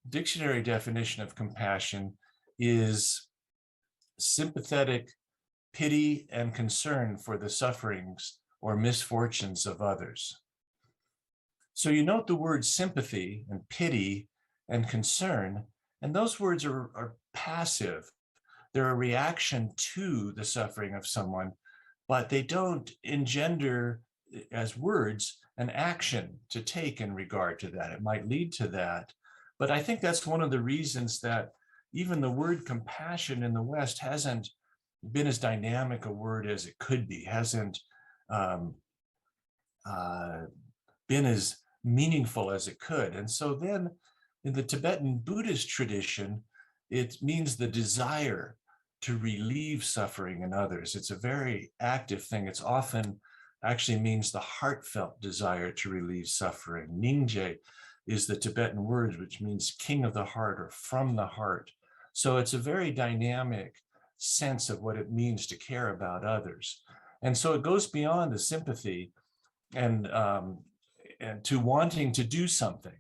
dictionary definition of compassion is sympathetic pity and concern for the sufferings or misfortunes of others. So you note the words sympathy and pity and concern, and those words are passive. They're a reaction to the suffering of someone, but they don't engender as words an action to take in regard to that. It might lead to that, but I think that's one of the reasons that even the word compassion in the West hasn't been as dynamic a word as it could be, hasn't been as meaningful as it could. And so then in the Tibetan Buddhist tradition, it means the desire to relieve suffering in others. It's a very active thing. It's often actually means the heartfelt desire to relieve suffering. Ningje is the Tibetan word, which means king of the heart or from the heart. So it's a very dynamic sense of what it means to care about others. And so it goes beyond the sympathy and to wanting to do something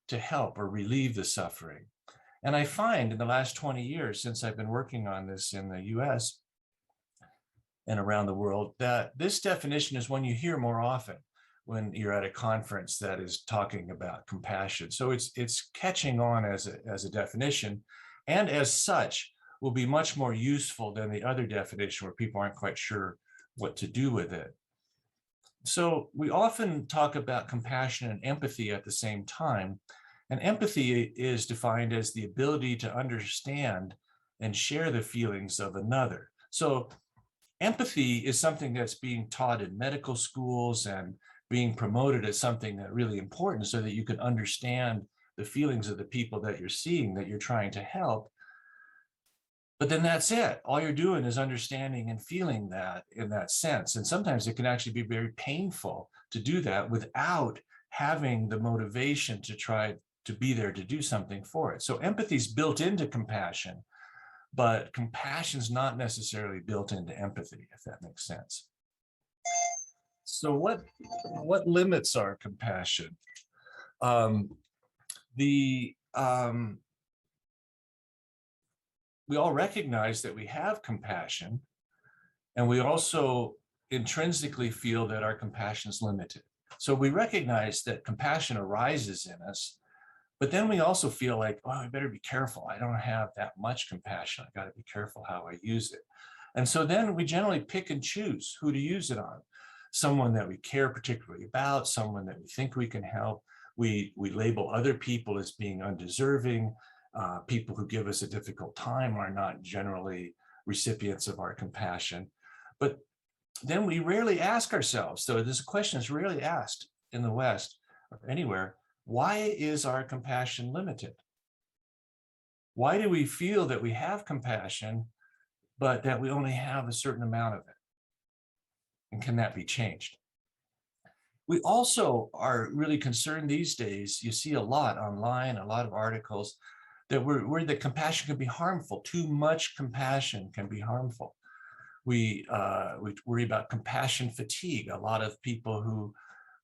to help or relieve the suffering. And I find in the last 20 years, since I've been working on this in the US and around the world, that this definition is one you hear more often when you're at a conference that is talking about compassion. So it's catching on as a definition, and as such will be much more useful than the other definition where people aren't quite sure what to do with it. So we often talk about compassion and empathy at the same time. And empathy is defined as the ability to understand and share the feelings of another. So empathy is something that's being taught in medical schools and being promoted as something that's really important so that you can understand the feelings of the people that you're seeing, that you're trying to help. But then that's it. All you're doing is understanding and feeling that in that sense. And sometimes it can actually be very painful to do that without having the motivation to try to be there to do something for it. So empathy is built into compassion, but compassion is not necessarily built into empathy, if that makes sense. So what limits our compassion? We all recognize that we have compassion, and we also intrinsically feel that our compassion is limited. So we recognize that compassion arises in us, but then we also feel like, oh, I better be careful. I don't have that much compassion. I got to be careful how I use it. And so then we generally pick and choose who to use it on. Someone that we care particularly about, someone that we think we can help. We label other people as being undeserving. People who give us a difficult time are not generally recipients of our compassion. But then we rarely ask ourselves, so this question is rarely asked in the West or anywhere, why is our compassion limited? Why do we feel that we have compassion, but that we only have a certain amount of it? And can that be changed? We also are really concerned these days, you see a lot online, a lot of articles, that we're worried that compassion can be harmful. Too much compassion can be harmful. We worry about compassion fatigue. A lot of people who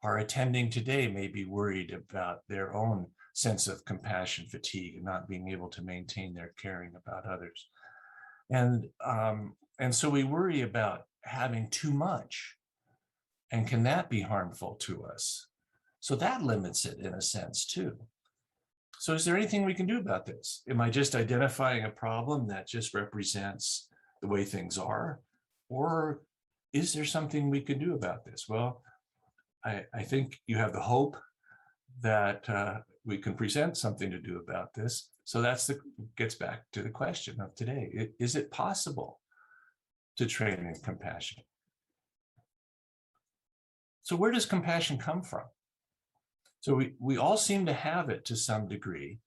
are attending today may be worried about their own sense of compassion fatigue and not being able to maintain their caring about others. And so we worry about having too much. And can that be harmful to us? So that limits it in a sense too. So is there anything we can do about this? Am I just identifying a problem that just represents the way things are? Or is there something we can do about this? Well, I think you have the hope that we can present something to do about this. So gets back to the question of today. Is it possible to train in compassion? So where does compassion come from? So we all seem to have it to some degree,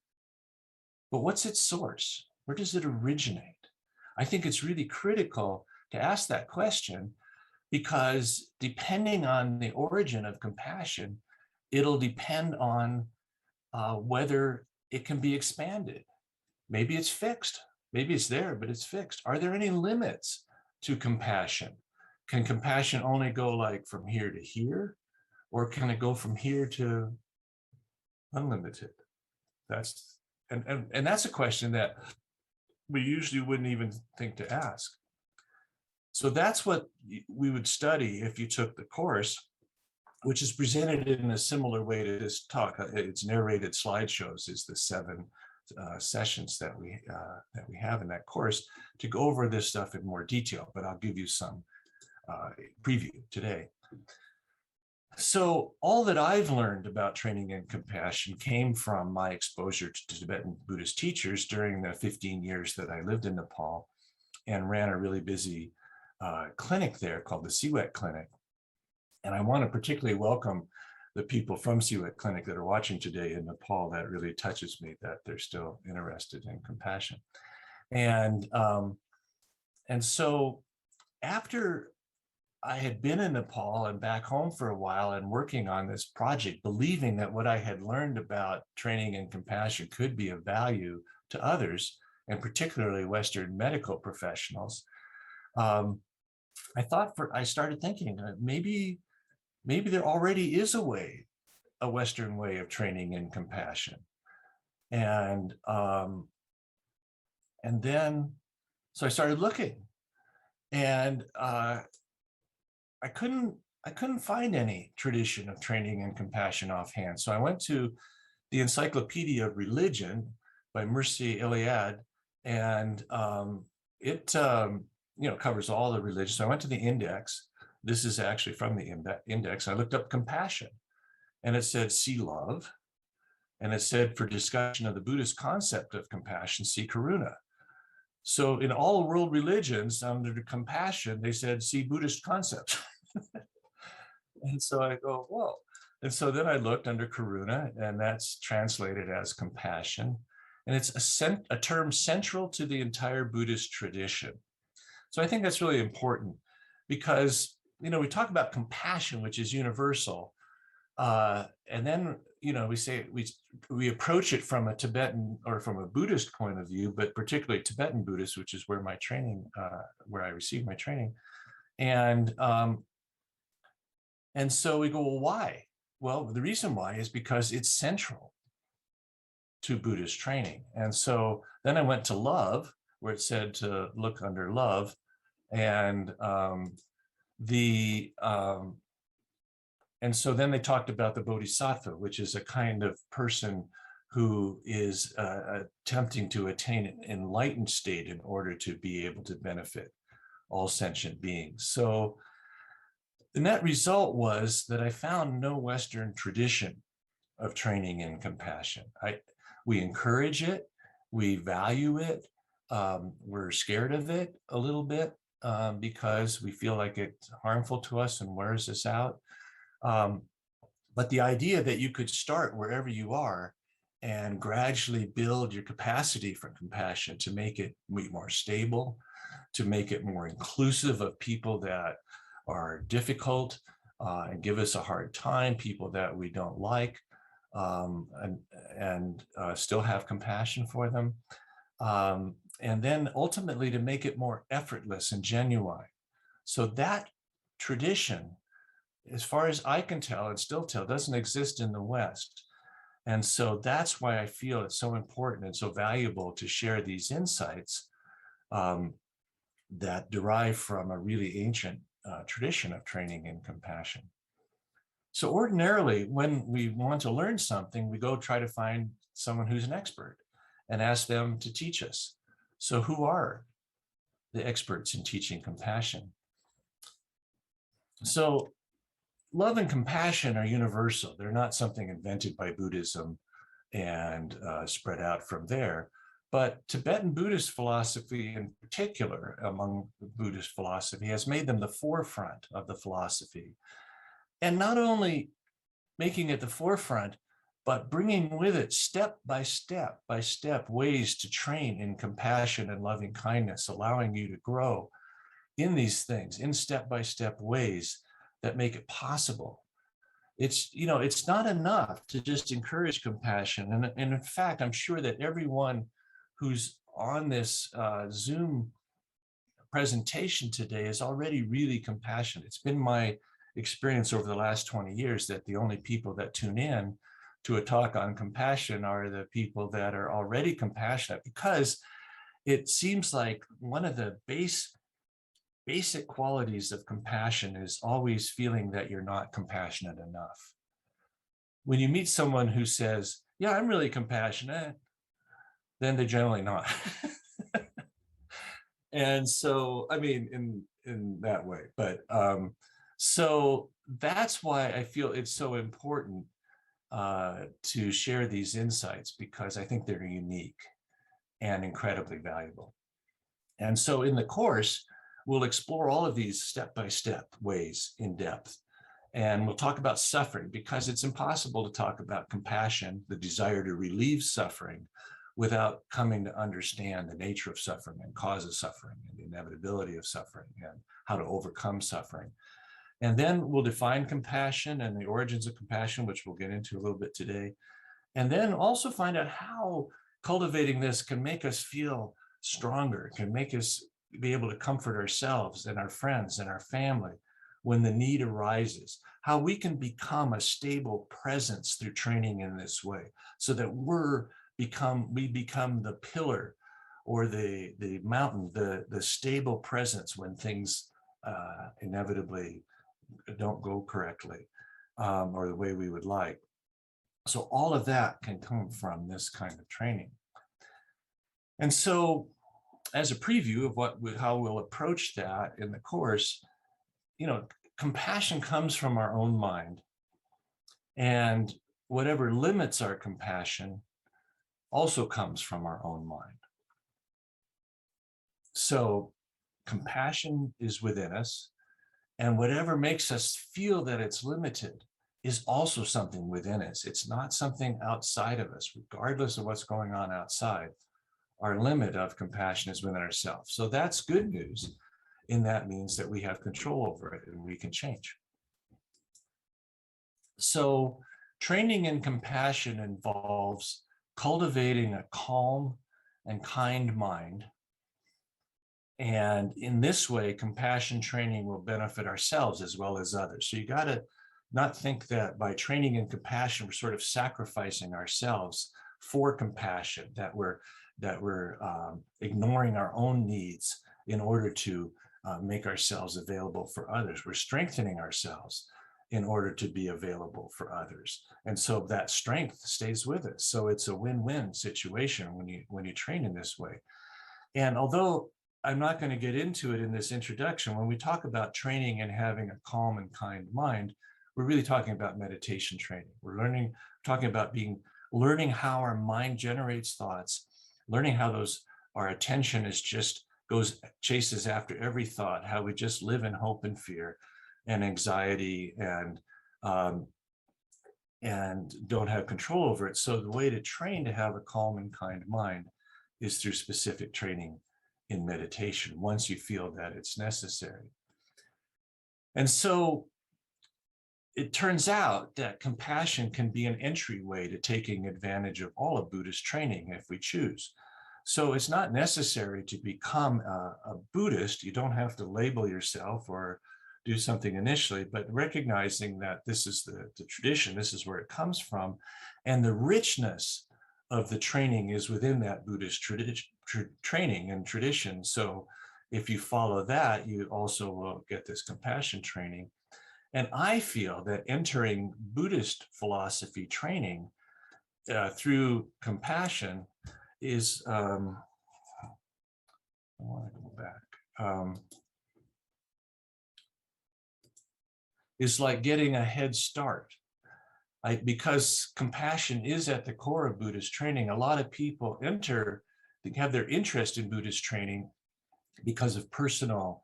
but what's its source? Where does it originate? I think it's really critical to ask that question, because depending on the origin of compassion, it'll depend on whether it can be expanded. Maybe it's fixed. Maybe it's there, but it's fixed. Are there any limits to compassion? Can compassion only go like from here to here? Or can it go from here to unlimited? And that's a question that we usually wouldn't even think to ask. So that's what we would study if you took the course, which is presented in a similar way to this talk. It's narrated slideshows is the 7 sessions that we have in that course to go over this stuff in more detail, but I'll give you some preview today. So all that I've learned about training in compassion came from my exposure to Tibetan Buddhist teachers during the 15 years that I lived in Nepal and ran a really busy clinic there called the Siwet Clinic. And I want to particularly welcome the people from Siwet Clinic that are watching today in Nepal. That really touches me that they're still interested in compassion. And so after I had been in Nepal and back home for a while and working on this project, believing that what I had learned about training in compassion could be of value to others, and particularly Western medical professionals, I started thinking maybe there already is a Western way of training in compassion. And then, so I started looking, and I couldn't find any tradition of training in compassion offhand. So I went to the Encyclopedia of Religion by Mircea Eliade, and it covers all the religions. So I went to the index. This is actually from the index. I looked up compassion, and it said see love, and it said for discussion of the Buddhist concept of compassion, see karuna. So in all world religions, under compassion, they said, see Buddhist concepts. And so I go, whoa. And so then I looked under karuna, and that's translated as compassion. And it's a term central to the entire Buddhist tradition. So I think that's really important because, we talk about compassion, which is universal. And then, we say we approach it from a Tibetan or from a Buddhist point of view, but particularly Tibetan Buddhist, which is where where I received my training. And so we go, well, why? Well, the reason why is because it's central to Buddhist training. And so then I went to love, where it said to look under love. And and so then they talked about the bodhisattva, which is a kind of person who is attempting to attain an enlightened state in order to be able to benefit all sentient beings. So the net result was that I found no Western tradition of training in compassion. We encourage it, we value it, we're scared of it a little bit because we feel like it's harmful to us and wears us out. But the idea that you could start wherever you are and gradually build your capacity for compassion to make it more stable, to make it more inclusive of people that are difficult and give us a hard time, people that we don't like, and still have compassion for them. And then ultimately to make it more effortless and genuine. So that tradition, as far as I can tell and still tell, doesn't exist in the West. And so that's why I feel it's so important and so valuable to share these insights that derive from a really ancient tradition of training in compassion. So ordinarily, when we want to learn something, we go try to find someone who's an expert and ask them to teach us. So who are the experts in teaching compassion? So love and compassion are universal. They're not something invented by Buddhism and spread out from there. But Tibetan Buddhist philosophy in particular, among Buddhist philosophy, has made them the forefront of the philosophy. And not only making it the forefront, but bringing with it step by step ways to train in compassion and loving kindness, allowing you to grow in these things, in step-by-step ways that make it possible. It's not enough to just encourage compassion. And in fact, I'm sure that everyone who's on this Zoom presentation today is already really compassionate. It's been my experience over the last 20 years that the only people that tune in to a talk on compassion are the people that are already compassionate, because it seems like one of the basic qualities of compassion is always feeling that you're not compassionate enough. When you meet someone who says, yeah, I'm really compassionate, then they're generally not. And so, I mean, in that way, but so that's why I feel it's so important to share these insights, because I think they're unique and incredibly valuable. And so in the course, we'll explore all of these step-by-step ways in depth. And we'll talk about suffering, because it's impossible to talk about compassion, the desire to relieve suffering, without coming to understand the nature of suffering and cause of suffering and the inevitability of suffering and how to overcome suffering. And then we'll define compassion and the origins of compassion, which we'll get into a little bit today. And then also find out how cultivating this can make us feel stronger, can make us be able to comfort ourselves and our friends and our family when the need arises, how we can become a stable presence through training in this way, so that we become the pillar or the mountain, the stable presence when things inevitably don't go correctly or the way we would like. So all of that can come from this kind of training. And so as a preview of how we'll approach that in the course, compassion comes from our own mind, and whatever limits our compassion also comes from our own mind. So compassion is within us, and whatever makes us feel that it's limited is also something within us. It's not something outside of us, regardless of what's going on outside. Our limit of compassion is within ourselves. So that's good news, and that means that we have control over it and we can change. So training in compassion involves cultivating a calm and kind mind. And in this way, compassion training will benefit ourselves as well as others. So you got to not think that by training in compassion, we're sort of sacrificing ourselves for compassion, that we're ignoring our own needs in order to make ourselves available for others. We're strengthening ourselves in order to be available for others. And so that strength stays with us. So it's a win-win situation when you train in this way. And although I'm not going to get into it in this introduction, when we talk about training and having a calm and kind mind, we're really talking about meditation training. We're talking about learning how our mind generates thoughts, learning how our attention chases after every thought, how we just live in hope and fear and anxiety and don't have control over it. So the way to train to have a calm and kind mind is through specific training in meditation, once you feel that it's necessary. And so it turns out that compassion can be an entryway to taking advantage of all of Buddhist training if we choose. So it's not necessary to become a Buddhist. You don't have to label yourself or do something initially, but recognizing that this is the tradition, this is where it comes from, and the richness of the training is within that Buddhist training and tradition. So if you follow that, you also will get this compassion training. And I feel that entering Buddhist philosophy training through compassion is, I want to go back, is like getting a head start. Because compassion is at the core of Buddhist training, a lot of people have their interest in Buddhist training because of personal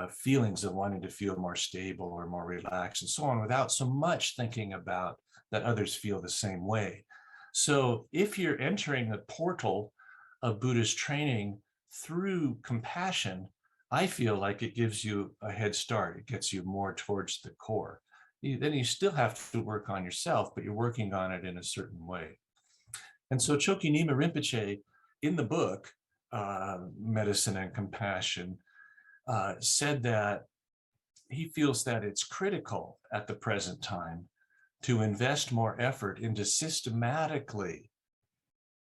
feelings of wanting to feel more stable or more relaxed and so on, without so much thinking about that others feel the same way. So if you're entering the portal of Buddhist training through compassion, I feel like it gives you a head start. It gets you more towards the core. Then you still have to work on yourself, but you're working on it in a certain way. And so Chökyi Nyima Rinpoche, in the book, Medicine and Compassion, said that he feels that it's critical at the present time to invest more effort into systematically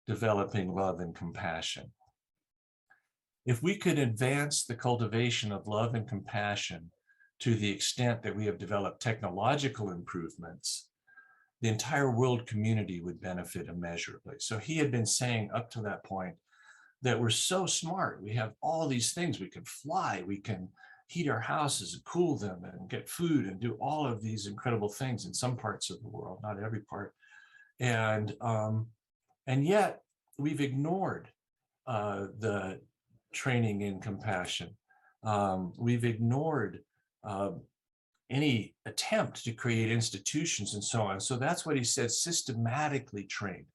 developing love and compassion. If we could advance the cultivation of love and compassion to the extent that we have developed technological improvements, the entire world community would benefit immeasurably. So he had been saying up to that point that we're so smart. We have all these things. We can fly, we can heat our houses and cool them and get food and do all of these incredible things in some parts of the world, not every part. And yet we've ignored the training in compassion. We've ignored any attempt to create institutions and so on. So that's what he said, systematically trained,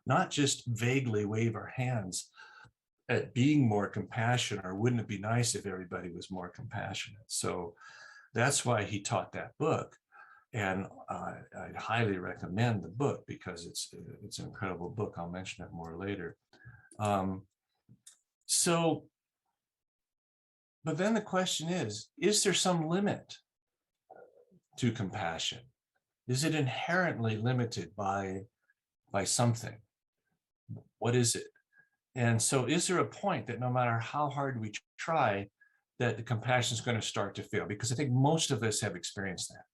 not just vaguely wave our hands at being more compassionate, or wouldn't it be nice if everybody was more compassionate? So that's why he taught that book. And I'd highly recommend the book because it's an incredible book. I'll mention it more later. But then the question is there some limit to compassion? Is it inherently limited by something? What is it? And so is there a point that no matter how hard we try, that the compassion is going to start to fail? Because I think most of us have experienced that.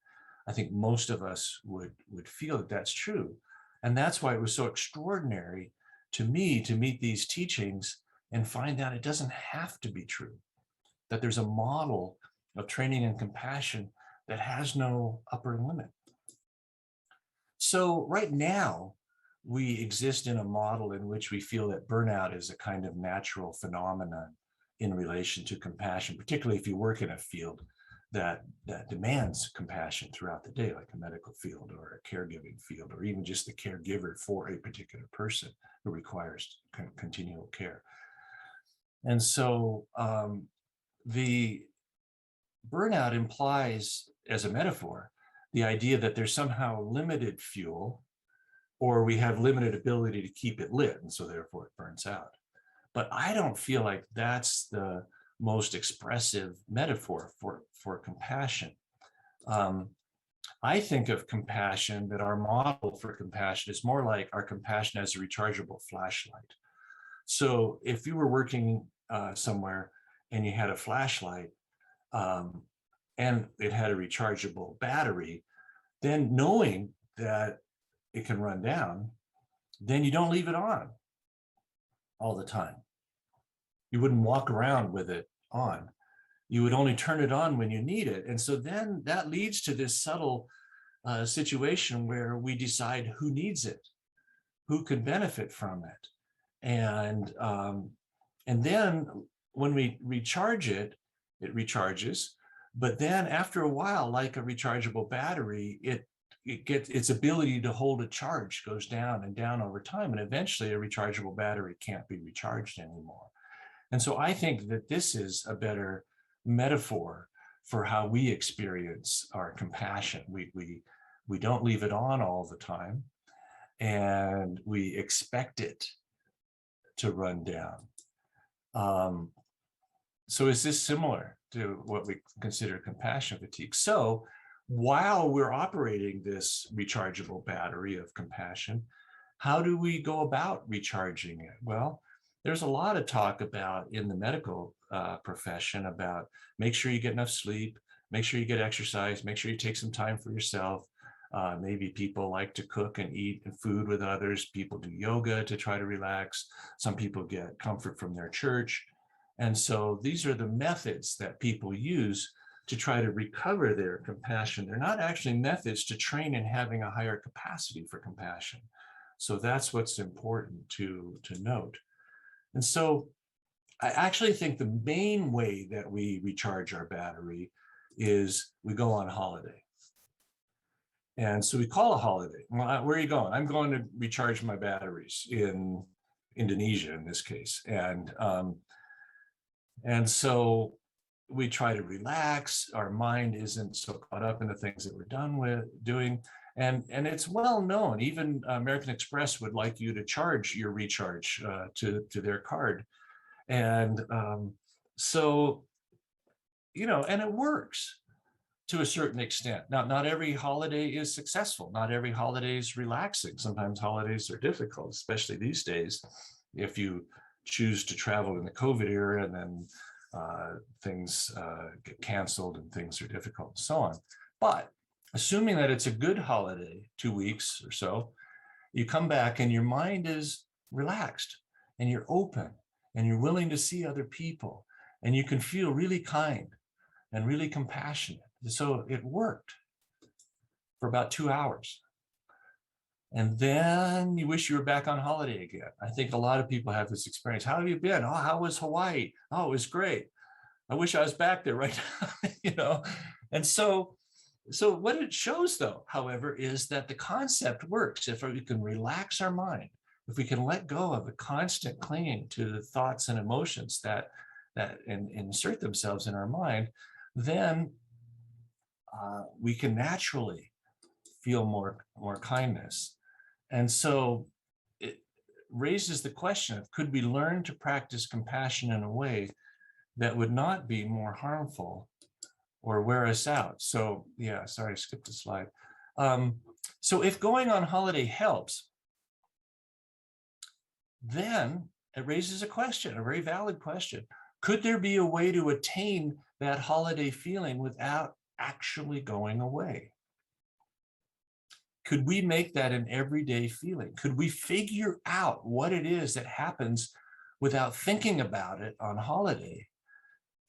I think most of us would feel that that's true. And that's why it was so extraordinary to me to meet these teachings and find out it doesn't have to be true, that there's a model of training in compassion that has no upper limit. So right now, we exist in a model in which we feel that burnout is a kind of natural phenomenon in relation to compassion, particularly if you work in a field that demands compassion throughout the day, like a medical field or a caregiving field, or even just the caregiver for a particular person who requires continual care. And so the burnout implies, as a metaphor, the idea that there's somehow limited fuel, or we have limited ability to keep it lit, and so therefore it burns out. But I don't feel like that's the most expressive metaphor for compassion. I think of compassion, that our model for compassion is more like our compassion as a rechargeable flashlight. So if you were working somewhere and you had a flashlight and it had a rechargeable battery, then knowing that it can run down, then you don't leave it on all the time. You wouldn't walk around with it on. You would only turn it on when you need it. And so then that leads to this subtle situation where we decide who needs it, who can benefit from it. And then when we recharge it, it recharges. But then after a while, like a rechargeable battery, it gets its ability to hold a charge goes down and down over time. And eventually a rechargeable battery can't be recharged anymore. And so I think that this is a better metaphor for how we experience our compassion. We don't leave it on all the time, and we expect it to run down. So is this similar to what we consider compassion fatigue? So while we're operating this rechargeable battery of compassion, how do we go about recharging it? Well, there's a lot of talk about in the medical profession about make sure you get enough sleep, make sure you get exercise, make sure you take some time for yourself. Maybe people like to cook and eat food with others. People do yoga to try to relax. Some people get comfort from their church. And so these are the methods that people use to try to recover their compassion. They're not actually methods to train in having a higher capacity for compassion. So that's what's important to note. And so I actually think the main way that we recharge our battery is we go on holiday. And so we call a holiday. Well, where are you going? I'm going to recharge my batteries in Indonesia in this case. And so we try to relax. Our mind isn't so caught up in the things that we're doing. And it's well known, even American Express would like you to charge your recharge to their card. And so, and it works. to a certain extent. Now, not every holiday is successful. Not every holiday is relaxing. Sometimes holidays are difficult, especially these days. If you choose to travel in the COVID era, and then things get canceled and things are difficult and so on. But assuming that it's a good holiday, 2 weeks or so, you come back and your mind is relaxed and you're open and you're willing to see other people and you can feel really kind and really compassionate. So it worked for about 2 hours. And then you wish you were back on holiday again. I think a lot of people have this experience. How have you been? Oh, how was Hawaii? Oh, it was great. I wish I was back there right now, And so what it shows, though, however, is that the concept works. If we can relax our mind, if we can let go of the constant clinging to the thoughts and emotions that insert themselves in our mind, then we can naturally feel more kindness. And so it raises the question of, could we learn to practice compassion in a way that would not be more harmful or wear us out? So yeah, sorry, I skipped a slide. So if going on holiday helps, then it raises a question, a very valid question. Could there be a way to attain that holiday feeling without actually going away? Could we make that an everyday feeling? Could we figure out what it is that happens without thinking about it on holiday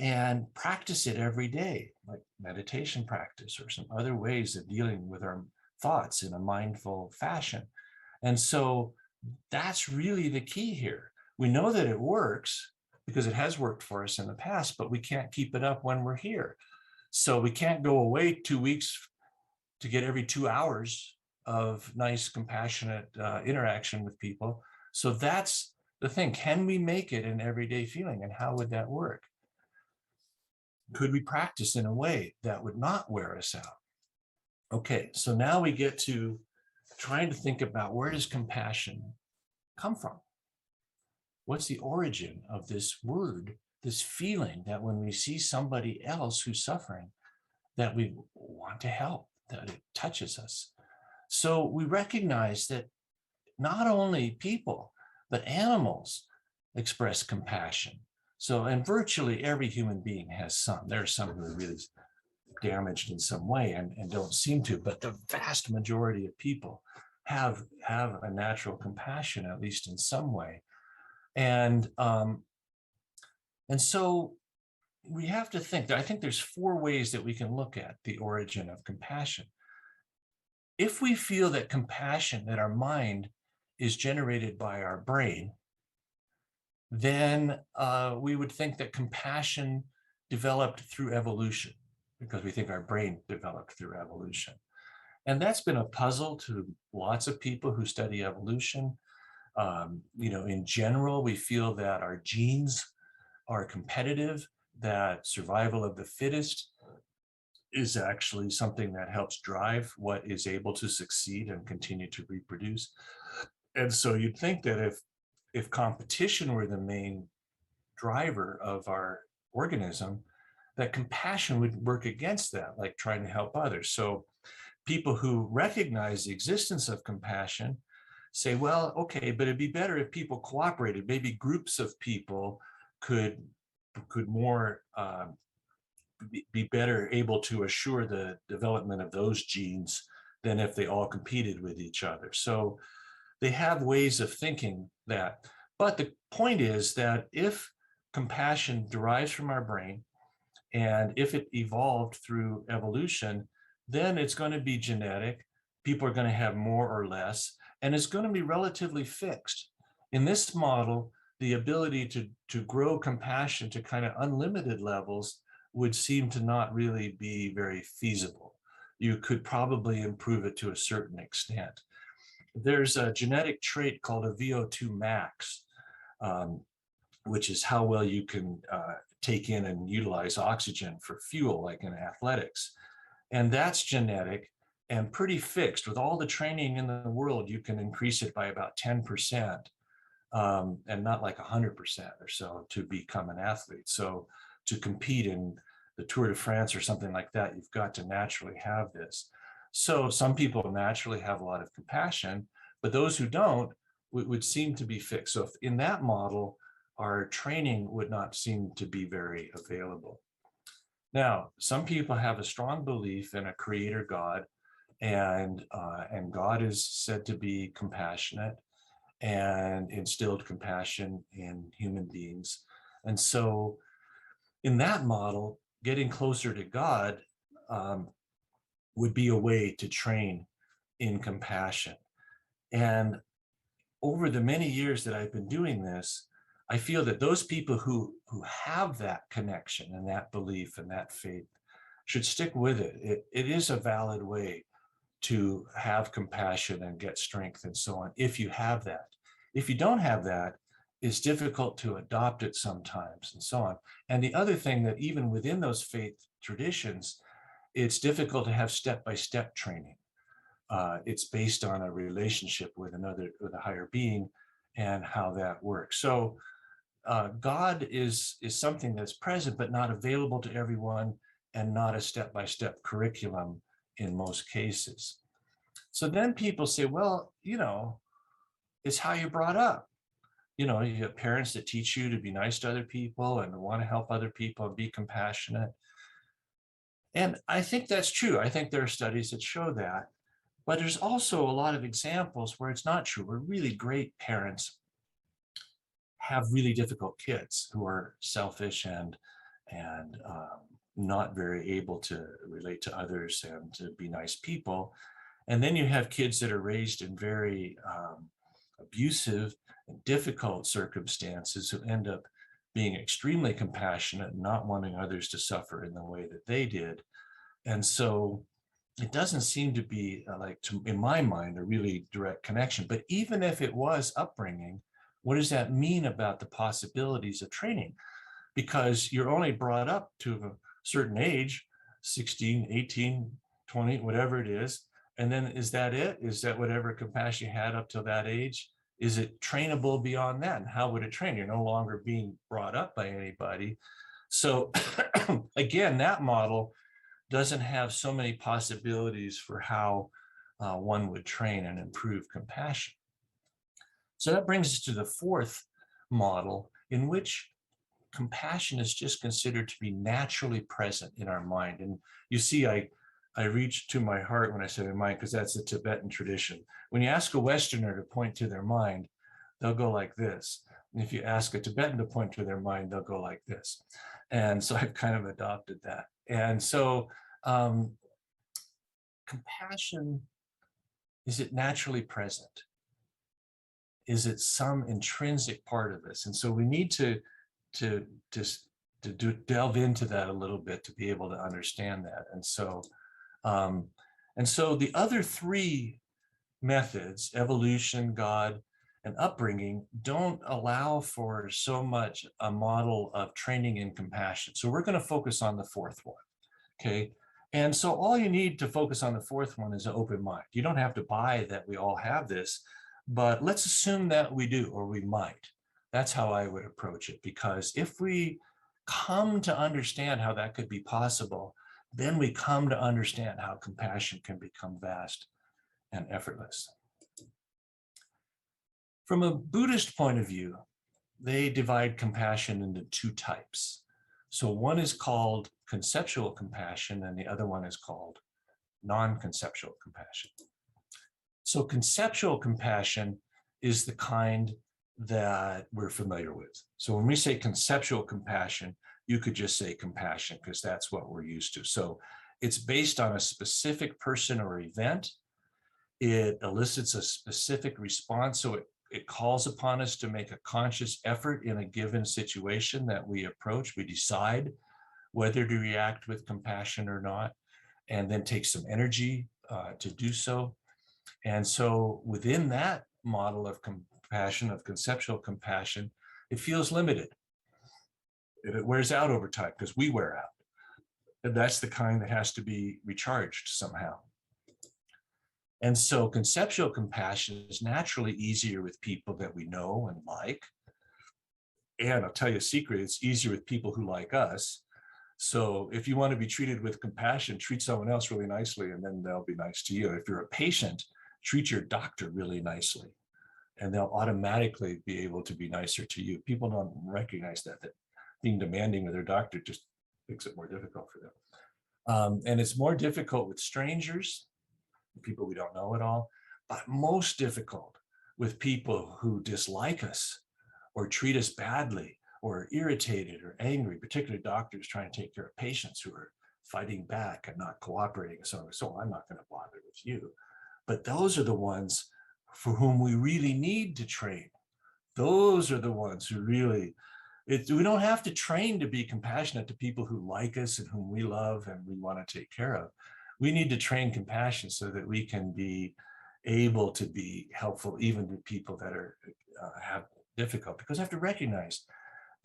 and practice it every day, like meditation practice or some other ways of dealing with our thoughts in a mindful fashion? And so that's really the key here. We know that it works because it has worked for us in the past, but we can't keep it up when we're here. So we can't go away 2 weeks to get every 2 hours of nice, compassionate interaction with people. So that's the thing. Can we make it an everyday feeling? And how would that work? Could we practice in a way that would not wear us out? Okay, so now we get to trying to think about, where does compassion come from? What's the origin of this word, this feeling that when we see somebody else who's suffering, that we want to help, that it touches us? So we recognize that not only people, but animals express compassion. So, and virtually every human being has some. There are some who are really damaged in some way and don't seem to, but the vast majority of people have a natural compassion, at least in some way. And so we have to think that, I think there's 4 ways that we can look at the origin of compassion. If we feel that compassion, that our mind is generated by our brain, then we would think that compassion developed through evolution, because we think our brain developed through evolution. And that's been a puzzle to lots of people who study evolution. In general, we feel that our genes are competitive, that survival of the fittest is actually something that helps drive what is able to succeed and continue to reproduce. And so you'd think that if competition were the main driver of our organism, that compassion would work against that, like trying to help others. So people who recognize the existence of compassion say, well, okay, but it'd be better if people cooperated. Maybe groups of people could more be better able to assure the development of those genes than if they all competed with each other. So they have ways of thinking that. But the point is that if compassion derives from our brain, and if it evolved through evolution, then it's going to be genetic. People are going to have more or less, and it's going to be relatively fixed. In this model, the ability to grow compassion to kind of unlimited levels would seem to not really be very feasible. You could probably improve it to a certain extent. There's a genetic trait called a VO2 max, which is how well you can take in and utilize oxygen for fuel, like in athletics. And that's genetic and pretty fixed. With all the training in the world, you can increase it by about 10%, and not like 100% or so to become an athlete. So to compete in the Tour de France or something like that. You've got to naturally have this. So some people naturally have a lot of compassion, but those who don't would seem to be fixed. So if in that model, our training would not seem to be very available. Now, some people have a strong belief in a creator God, and God is said to be compassionate and instilled compassion in human beings. And so in that model, getting closer to God would be a way to train in compassion. And over the many years that I've been doing this, I feel that those people who have that connection and that belief and that faith should stick with it. It is a valid way to have compassion and get strength and so on, if you have that. If you don't have that, it's difficult to adopt it sometimes and so on. And the other thing that even within those faith traditions, it's difficult to have step-by-step training. It's based on a relationship with a higher being and how that works. So God is something that's present, but not available to everyone, and not a step-by-step curriculum in most cases. So then people say, well, it's how you're brought up. You have parents that teach you to be nice to other people and want to help other people and be compassionate. And I think that's true. I think there are studies that show that. But there's also a lot of examples where it's not true, where really great parents have really difficult kids who are selfish and not very able to relate to others and to be nice people. And then you have kids that are raised in very abusive and difficult circumstances who end up being extremely compassionate and not wanting others to suffer in the way that they did. And so it doesn't seem to be in my mind, a really direct connection. But even if it was upbringing, what does that mean about the possibilities of training? Because you're only brought up to a certain age, 16, 18, 20, whatever it is. And then is that it? Is that whatever compassion you had up till that age? Is it trainable beyond that? And how would it train? You're no longer being brought up by anybody. So again, that model doesn't have so many possibilities for how one would train and improve compassion. So that brings us to the fourth model, in which compassion is just considered to be naturally present in our mind. And you see, I reach to my heart when I say my mind, because that's a Tibetan tradition. When you ask a Westerner to point to their mind, they'll go like this. And if you ask a Tibetan to point to their mind, they'll go like this. And so I've kind of adopted that. And so compassion, is it naturally present? Is it some intrinsic part of us? And so we need to delve into that a little bit to be able to understand that. And so the other three methods, evolution, God, and upbringing, don't allow for so much a model of training in compassion. So we're going to focus on the fourth one, okay? And so all you need to focus on the fourth one is an open mind. You don't have to buy that we all have this, but let's assume that we do, or we might. That's how I would approach it, because if we come to understand how that could be possible, then we come to understand how compassion can become vast and effortless. From a Buddhist point of view, they divide compassion into two types. So one is called conceptual compassion, and the other one is called non-conceptual compassion. So conceptual compassion is the kind that we're familiar with. So when we say conceptual compassion, you could just say compassion, because that's what we're used to. So it's based on a specific person or event. It elicits a specific response. So it calls upon us to make a conscious effort in a given situation that we approach. We decide whether to react with compassion or not, and then take some energy to do so. And so within that model of compassion, of conceptual compassion, it feels limited. It wears out over time, because we wear out. And that's the kind that has to be recharged somehow. And so conceptual compassion is naturally easier with people that we know and like. And I'll tell you a secret, it's easier with people who like us. So if you want to be treated with compassion, treat someone else really nicely, and then they'll be nice to you. If you're a patient, treat your doctor really nicely, and they'll automatically be able to be nicer to you. People don't recognize that being demanding of their doctor just makes it more difficult for them. And it's more difficult with strangers, people we don't know at all, but most difficult with people who dislike us or treat us badly or irritated or angry, particularly doctors trying to take care of patients who are fighting back and not cooperating. So I'm not going to bother with you. But those are the ones for whom we really need to train. Those are the ones who really, we don't have to train to be compassionate to people who like us and whom we love and we want to take care of. We need to train compassion so that we can be able to be helpful even to people that are have difficult, because I have to recognize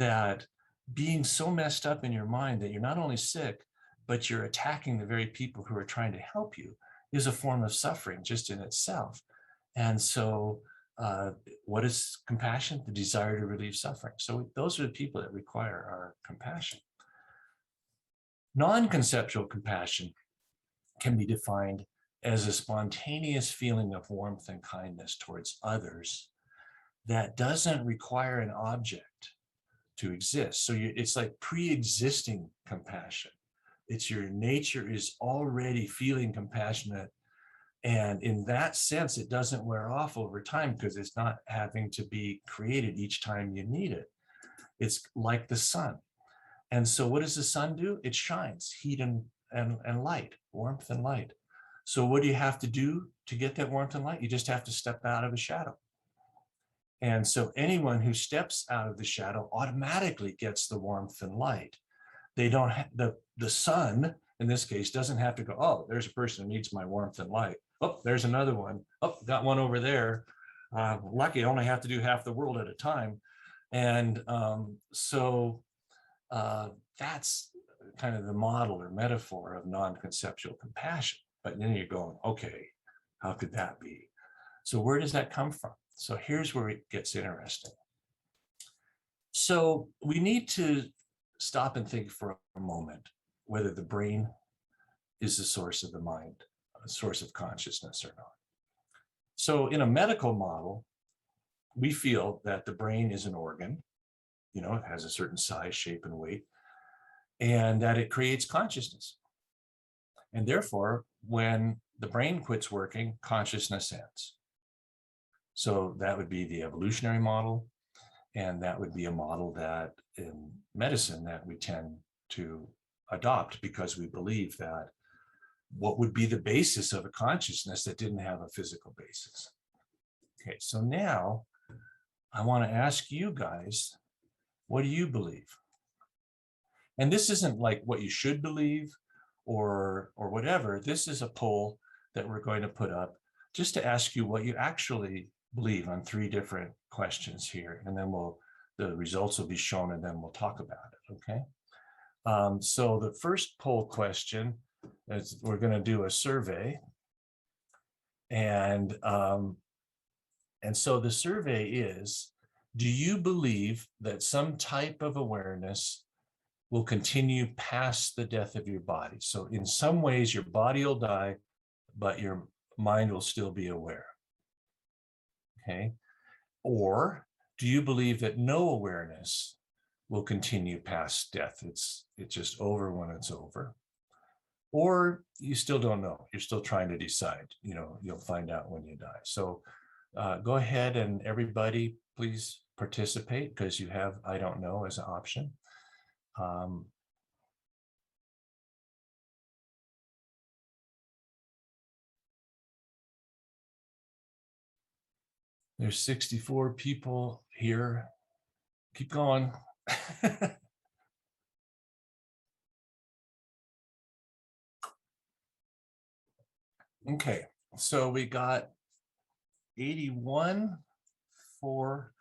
that being so messed up in your mind that you're not only sick, but you're attacking the very people who are trying to help you is a form of suffering just in itself. And so what is compassion? The desire to relieve suffering. So those are the people that require our compassion. Non-conceptual compassion can be defined as a spontaneous feeling of warmth and kindness towards others that doesn't require an object to exist. So it's like pre-existing compassion. It's your nature is already feeling compassionate. And in that sense, it doesn't wear off over time because it's not having to be created each time you need it. It's like the sun. And so what does the sun do? It shines heat and light, warmth and light. So what do you have to do to get that warmth and light? You just have to step out of a shadow. And so anyone who steps out of the shadow automatically gets the warmth and light. They don't the sun, in this case, doesn't have to go, oh, there's a person who needs my warmth and light. Oh, there's another one. Oh, got one over there. Lucky, I only have to do half the world at a time. And that's kind of the model or metaphor of non-conceptual compassion. But then you're going, okay, how could that be? So where does that come from? So here's where it gets interesting. So we need to stop and think for a moment whether the brain is the source of the mind, a source of consciousness or not. So in a medical model, we feel that the brain is an organ, you know, it has a certain size, shape, and weight, and that it creates consciousness. And therefore, when the brain quits working, consciousness ends. So that would be the evolutionary model, and that would be a model that in medicine that we tend to adopt because we believe that what would be the basis of a consciousness that didn't have a physical basis. Okay, so now I want to ask you guys, what do you believe? And this isn't like what you should believe or whatever. This is a poll that we're going to put up just to ask you what you actually believe on 3 different questions here. And then the results will be shown and then we'll talk about it, okay? So the first poll question is we're going to do a survey. And so the survey is, do you believe that some type of awareness will continue past the death of your body? So in some ways, your body will die, but your mind will still be aware. Okay. Or do you believe that no awareness will continue past death? It's just over when it's over. Or you still don't know. You're still trying to decide. You know, you'll find out when you die. So go ahead and everybody, please participate because you have I don't know as an option. There's 64 people here. Keep going. Okay, so we got 81, 4,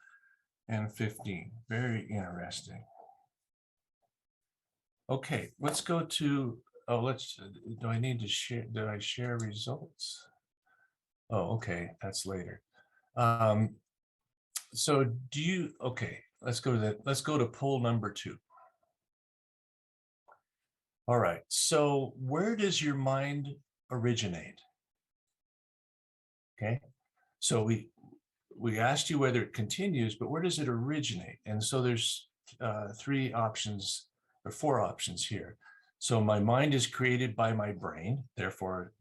and 15. Very interesting. Okay, let's go to, do I need to share, did I share results? Oh, okay, that's later. So do you, okay, let's go to poll number 2. All right, so where does your mind originate? Okay, so we asked you whether it continues, but where does it originate? And so there's three options or four options here. So my mind is created by my brain, therefore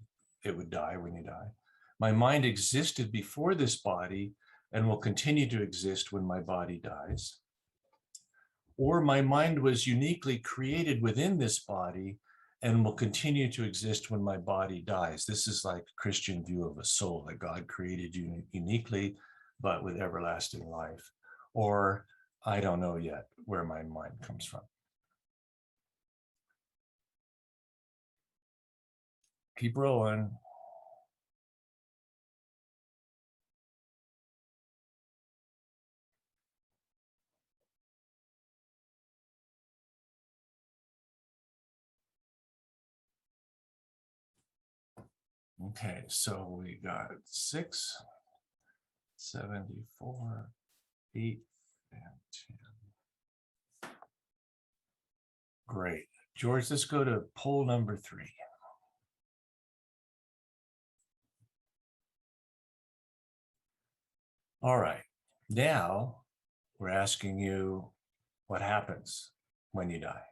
it would die when you die. My mind existed before this body and will continue to exist when my body dies. Or my mind was uniquely created within this body and will continue to exist when my body dies. This is like a Christian view of a soul, that God created you uniquely, but with everlasting life. Or I don't know yet where my mind comes from. Keep rolling. Okay, so we got 6, 74, 8, and 10. Great. George, let's go to poll number 3. All right, now we're asking you what happens when you die.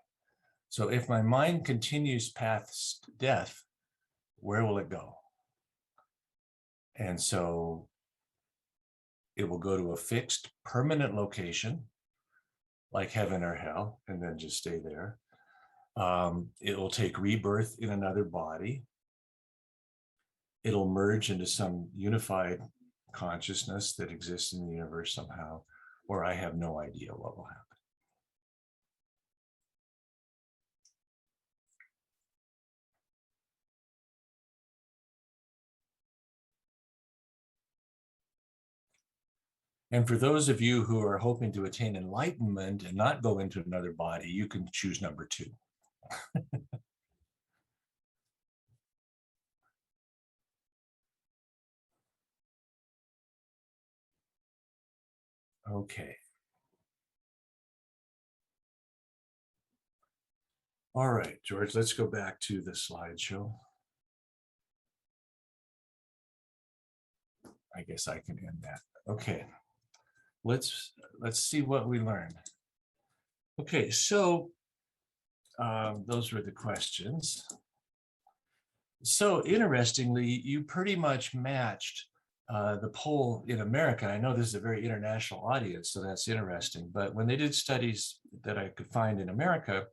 So if my mind continues past death, where will it go? And so it will go to a fixed permanent location, like heaven or hell, and then just stay there. It will take rebirth in another body. It'll merge into some unified consciousness that exists in the universe somehow, or I have no idea what will happen. And for those of you who are hoping to attain enlightenment and not go into another body, you can choose number 2. Okay. All right, George, let's go back to the slideshow. I guess I can end that. Okay. Let's see what we learned. Okay, so those were the questions. So interestingly, you pretty much matched the poll in America. I know this is a very international audience, so that's interesting. But when they did studies that I could find in America,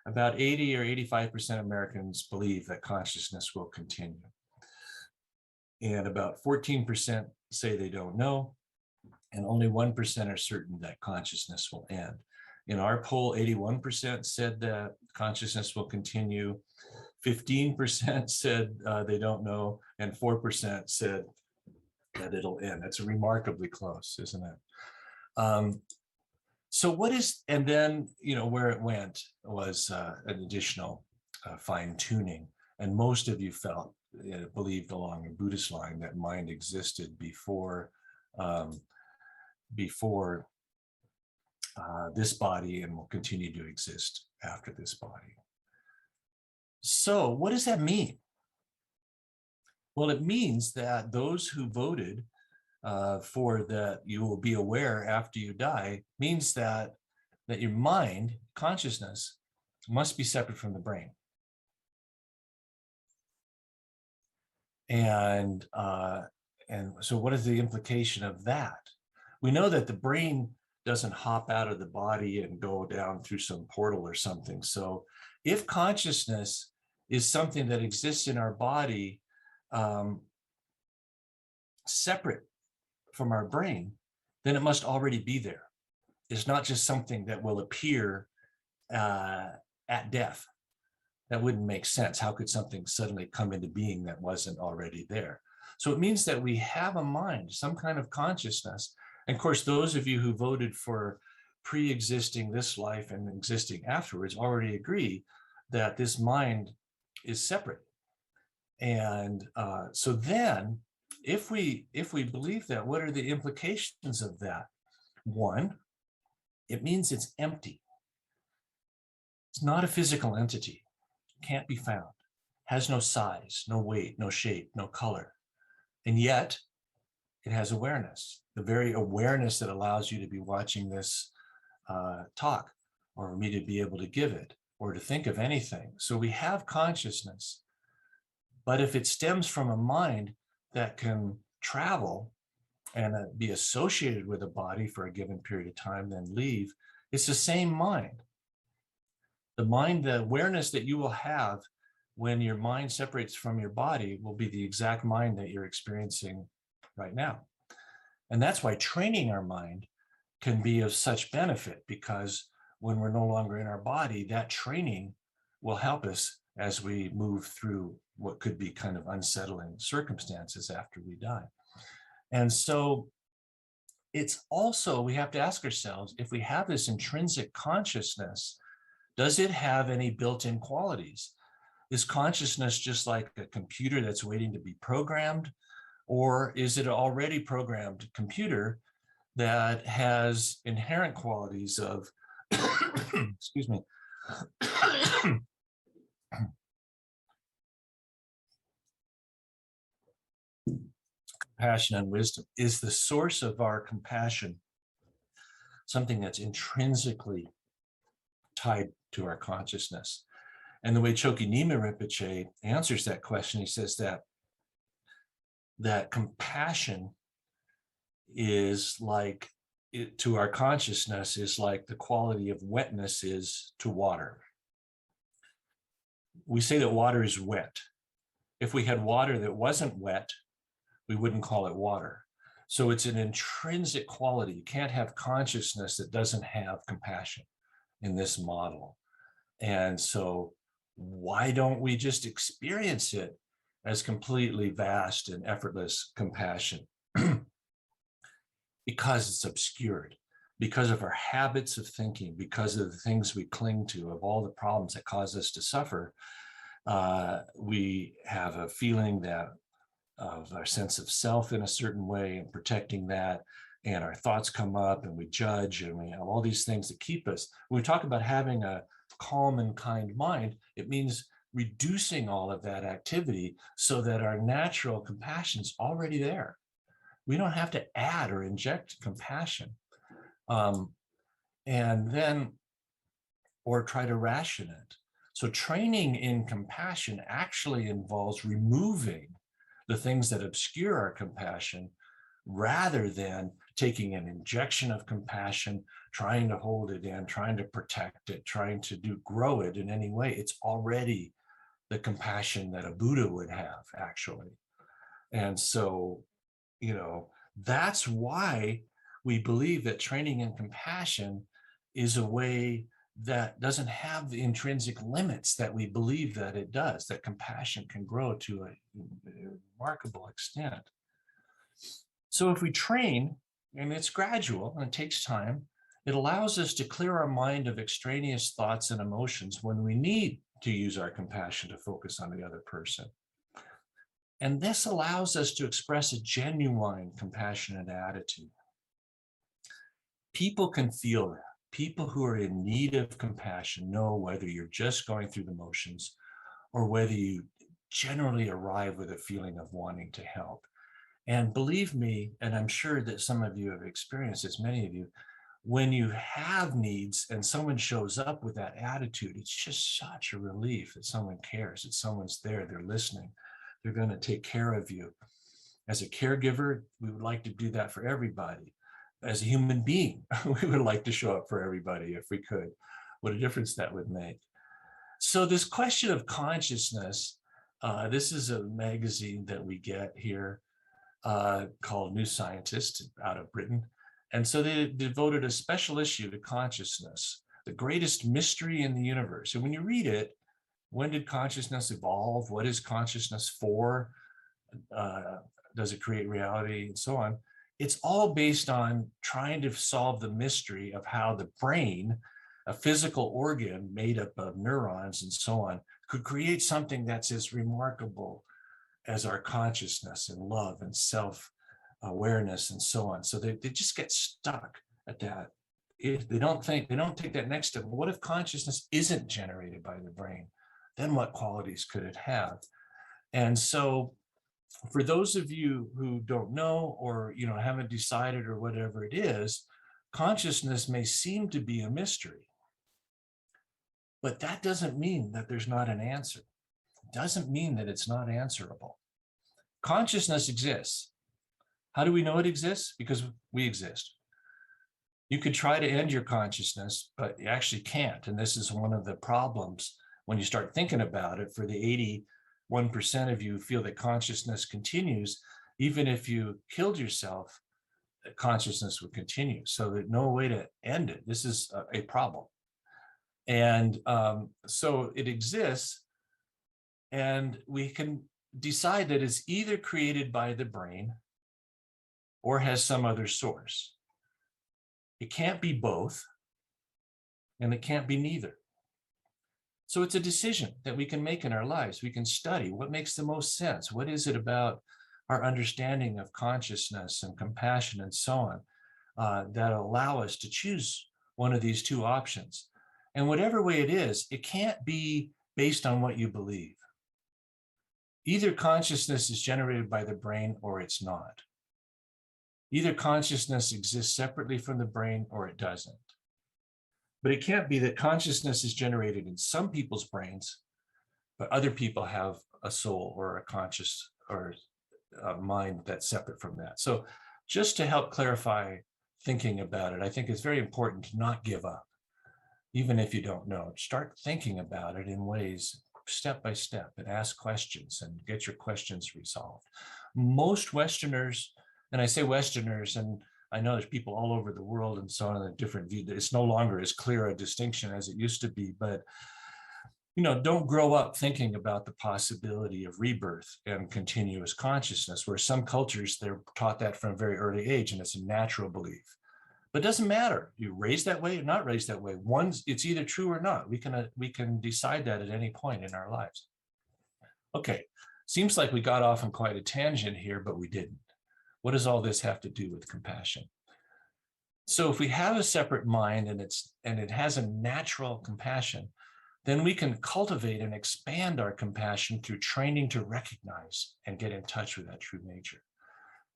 about 80 or 85% of Americans believe that consciousness will continue. And about 14% say they don't know, and only 1% are certain that consciousness will end. In our poll, 81% said that consciousness will continue, 15% said they don't know, and 4% said that it'll end. That's remarkably close, isn't it? So what is, and then, where it went was an additional fine tuning. And most of you believed along the Buddhist line that mind existed before this body and will continue to exist after this body. So what does that mean? Well, it means that those who voted for that you will be aware after you die means that your mind, consciousness, must be separate from the brain. And so what is the implication of that? We know that the brain doesn't hop out of the body and go down through some portal or something. So if consciousness is something that exists in our body, separate from our brain, then it must already be there. It's not just something that will appear at death. That wouldn't make sense. How could something suddenly come into being that wasn't already there? So it means that we have a mind, some kind of consciousness. And of course, those of you who voted for pre-existing this life and existing afterwards already agree that this mind is separate. And so then, if we believe that, what are the implications of that? One, it means it's empty. It's not a physical entity. can't be found, has no size, no weight, no shape, no color. And yet it has awareness, the very awareness that allows you to be watching this talk, or for me to be able to give it, or to think of anything. So we have consciousness, but if it stems from a mind that can travel and be associated with a body for a given period of time, then leave, it's the same mind. The mind, the awareness that you will have when your mind separates from your body will be the exact mind that you're experiencing right now. And that's why training our mind can be of such benefit, because when we're no longer in our body, that training will help us as we move through what could be kind of unsettling circumstances after we die. And so it's also, we have to ask ourselves, if we have this intrinsic consciousness, does it have any built-in qualities? Is consciousness just like a computer that's waiting to be programmed? Or is it an already programmed computer that has inherent qualities of, excuse me, compassion and wisdom? Is the source of our compassion something that's intrinsically tied to our consciousness? And the way Chökyi Nyima Rinpoche answers that question, he says that compassion is like, to our consciousness, is like the quality of wetness is to water. We say that water is wet. If we had water that wasn't wet, we wouldn't call it water. So it's an intrinsic quality. You can't have consciousness that doesn't have compassion in this model. And so why don't we just experience it as completely vast and effortless compassion? Because it's obscured, because of our habits of thinking, because of the things we cling to, of all the problems that cause us to suffer. We have a feeling that of our sense of self in a certain way, and protecting that, and our thoughts come up and we judge, and we have all these things that keep us. When we talk about having a calm and kind mind, it means reducing all of that activity so that our natural compassion is already there. We don't have to add or inject compassion, and then, or try to ration it. So training in compassion actually involves removing the things that obscure our compassion, rather than taking an injection of compassion, trying to hold it in, trying to protect it, trying to grow it in any way. It's already the compassion that a Buddha would have, actually. And so, you know, that's why we believe that training in compassion is a way that doesn't have the intrinsic limits that we believe that it does, that compassion can grow to a remarkable extent. So if we train, and it's gradual and it takes time, it allows us to clear our mind of extraneous thoughts and emotions when we need to use our compassion to focus on the other person. And this allows us to express a genuine compassionate attitude. People can feel that. People who are in need of compassion know whether you're just going through the motions or whether you generally arrive with a feeling of wanting to help. And believe me, and I'm sure that some of you have experienced this, many of you, when you have needs and someone shows up with that attitude, it's just such a relief that someone cares, that someone's there, they're listening, they're going to take care of you. As a caregiver, we would like to do that for everybody. As a human being, we would like to show up for everybody if we could. What a difference that would make. So this question of consciousness, this is a magazine that we get here called New Scientist out of Britain. And so they devoted a special issue to consciousness, the greatest mystery in the universe. And when you read it, when did consciousness evolve? What is consciousness for? Does it create reality? And so on. It's all based on trying to solve the mystery of how the brain, a physical organ made up of neurons and so on, could create something that's as remarkable as our consciousness and love and self-awareness and so on. So they just get stuck at that. If they don't take that next step, what if consciousness isn't generated by the brain? then what qualities could it have? And so for those of you who don't know, or haven't decided, or whatever it is, consciousness may seem to be a mystery, but that doesn't mean that there's not an answer. It doesn't mean that it's not answerable. Consciousness exists. How do we know it exists? Because we exist. You could try to end your consciousness, but you actually can't. And this is one of the problems when you start thinking about it. For the 81% of you who feel that consciousness continues, even if you killed yourself, consciousness would continue. So there's no way to end it. This is a problem. And so it exists, and we can decide that it's either created by the brain or has some other source. It can't be both, and it can't be neither. So it's a decision that we can make in our lives. We can study what makes the most sense. What is it about our understanding of consciousness and compassion and so on that allow us to choose one of these two options? And whatever way it is, it can't be based on what you believe. Either consciousness is generated by the brain or it's not. Either consciousness exists separately from the brain or it doesn't. But it can't be that consciousness is generated in some people's brains, but other people have a soul or a conscious or a mind that's separate from that. So just to help clarify thinking about it, I think it's very important to not give up. Even if you don't know, start thinking about it in ways step by step, and ask questions and get your questions resolved. Most Westerners, and I say Westerners, and I know there's people all over the world and so on, a different view. It's no longer as clear a distinction as it used to be, but don't grow up thinking about the possibility of rebirth and continuous consciousness, where some cultures, they're taught that from a very early age, and it's a natural belief. But it doesn't matter. You raised that way or not raised that way. It's either true or not. We can decide that at any point in our lives. Okay, seems like we got off on quite a tangent here, but we didn't. What does all this have to do with compassion? So if we have a separate mind and it has a natural compassion, then we can cultivate and expand our compassion through training to recognize and get in touch with that true nature.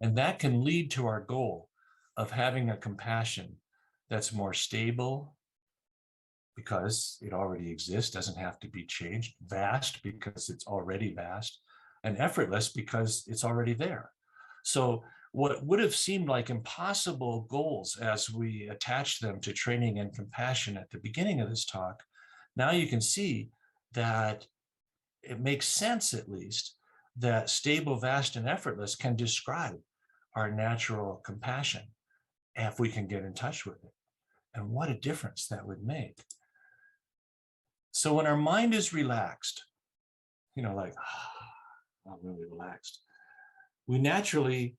And that can lead to our goal of having a compassion that's more stable because it already exists, doesn't have to be changed, vast because it's already vast, and effortless because it's already there. So what would have seemed like impossible goals as we attach them to training and compassion at the beginning of this talk, now you can see that it makes sense, at least, that stable, vast, and effortless can describe our natural compassion if we can get in touch with it. And what a difference that would make. So when our mind is relaxed, like, I'm really relaxed, we naturally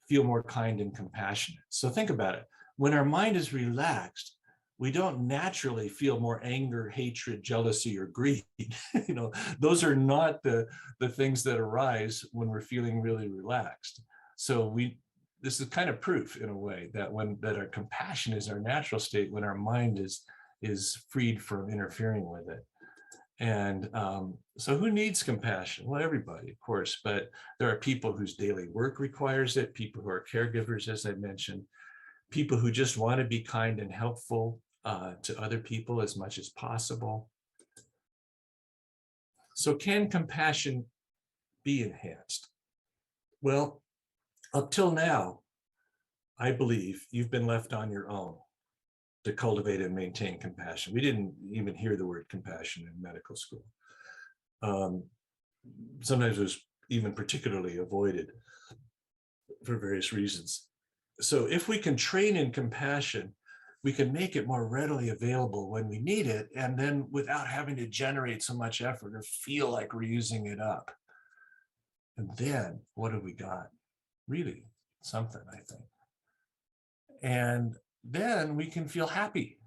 feel more kind and compassionate. So think about it. When our mind is relaxed, we don't naturally feel more anger, hatred, jealousy, or greed. Those are not the things that arise when we're feeling really relaxed. So this is kind of proof in a way that our compassion is our natural state when our mind is freed from interfering with it. And so who needs compassion? Well, everybody, of course, but there are people whose daily work requires it, people who are caregivers, as I mentioned, people who just want to be kind and helpful to other people as much as possible. So can compassion be enhanced? Well, up till now, I believe you've been left on your own to cultivate and maintain compassion. We didn't even hear the word compassion in medical school. Sometimes it was even particularly avoided for various reasons. So if we can train in compassion, we can make it more readily available when we need it, and then without having to generate so much effort or feel like we're using it up. And then what have we got? Really something, I think. And then we can feel happy.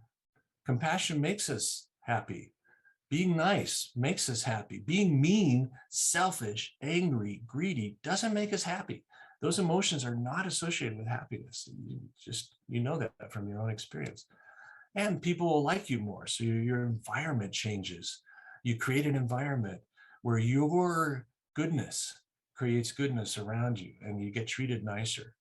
Compassion makes us happy. Being nice makes us happy. Being mean, selfish, angry, greedy doesn't make us happy. Those emotions are not associated with happiness. You know that from your own experience. And people will like you more. So your environment changes. You create an environment where your goodness creates goodness around you and you get treated nicer.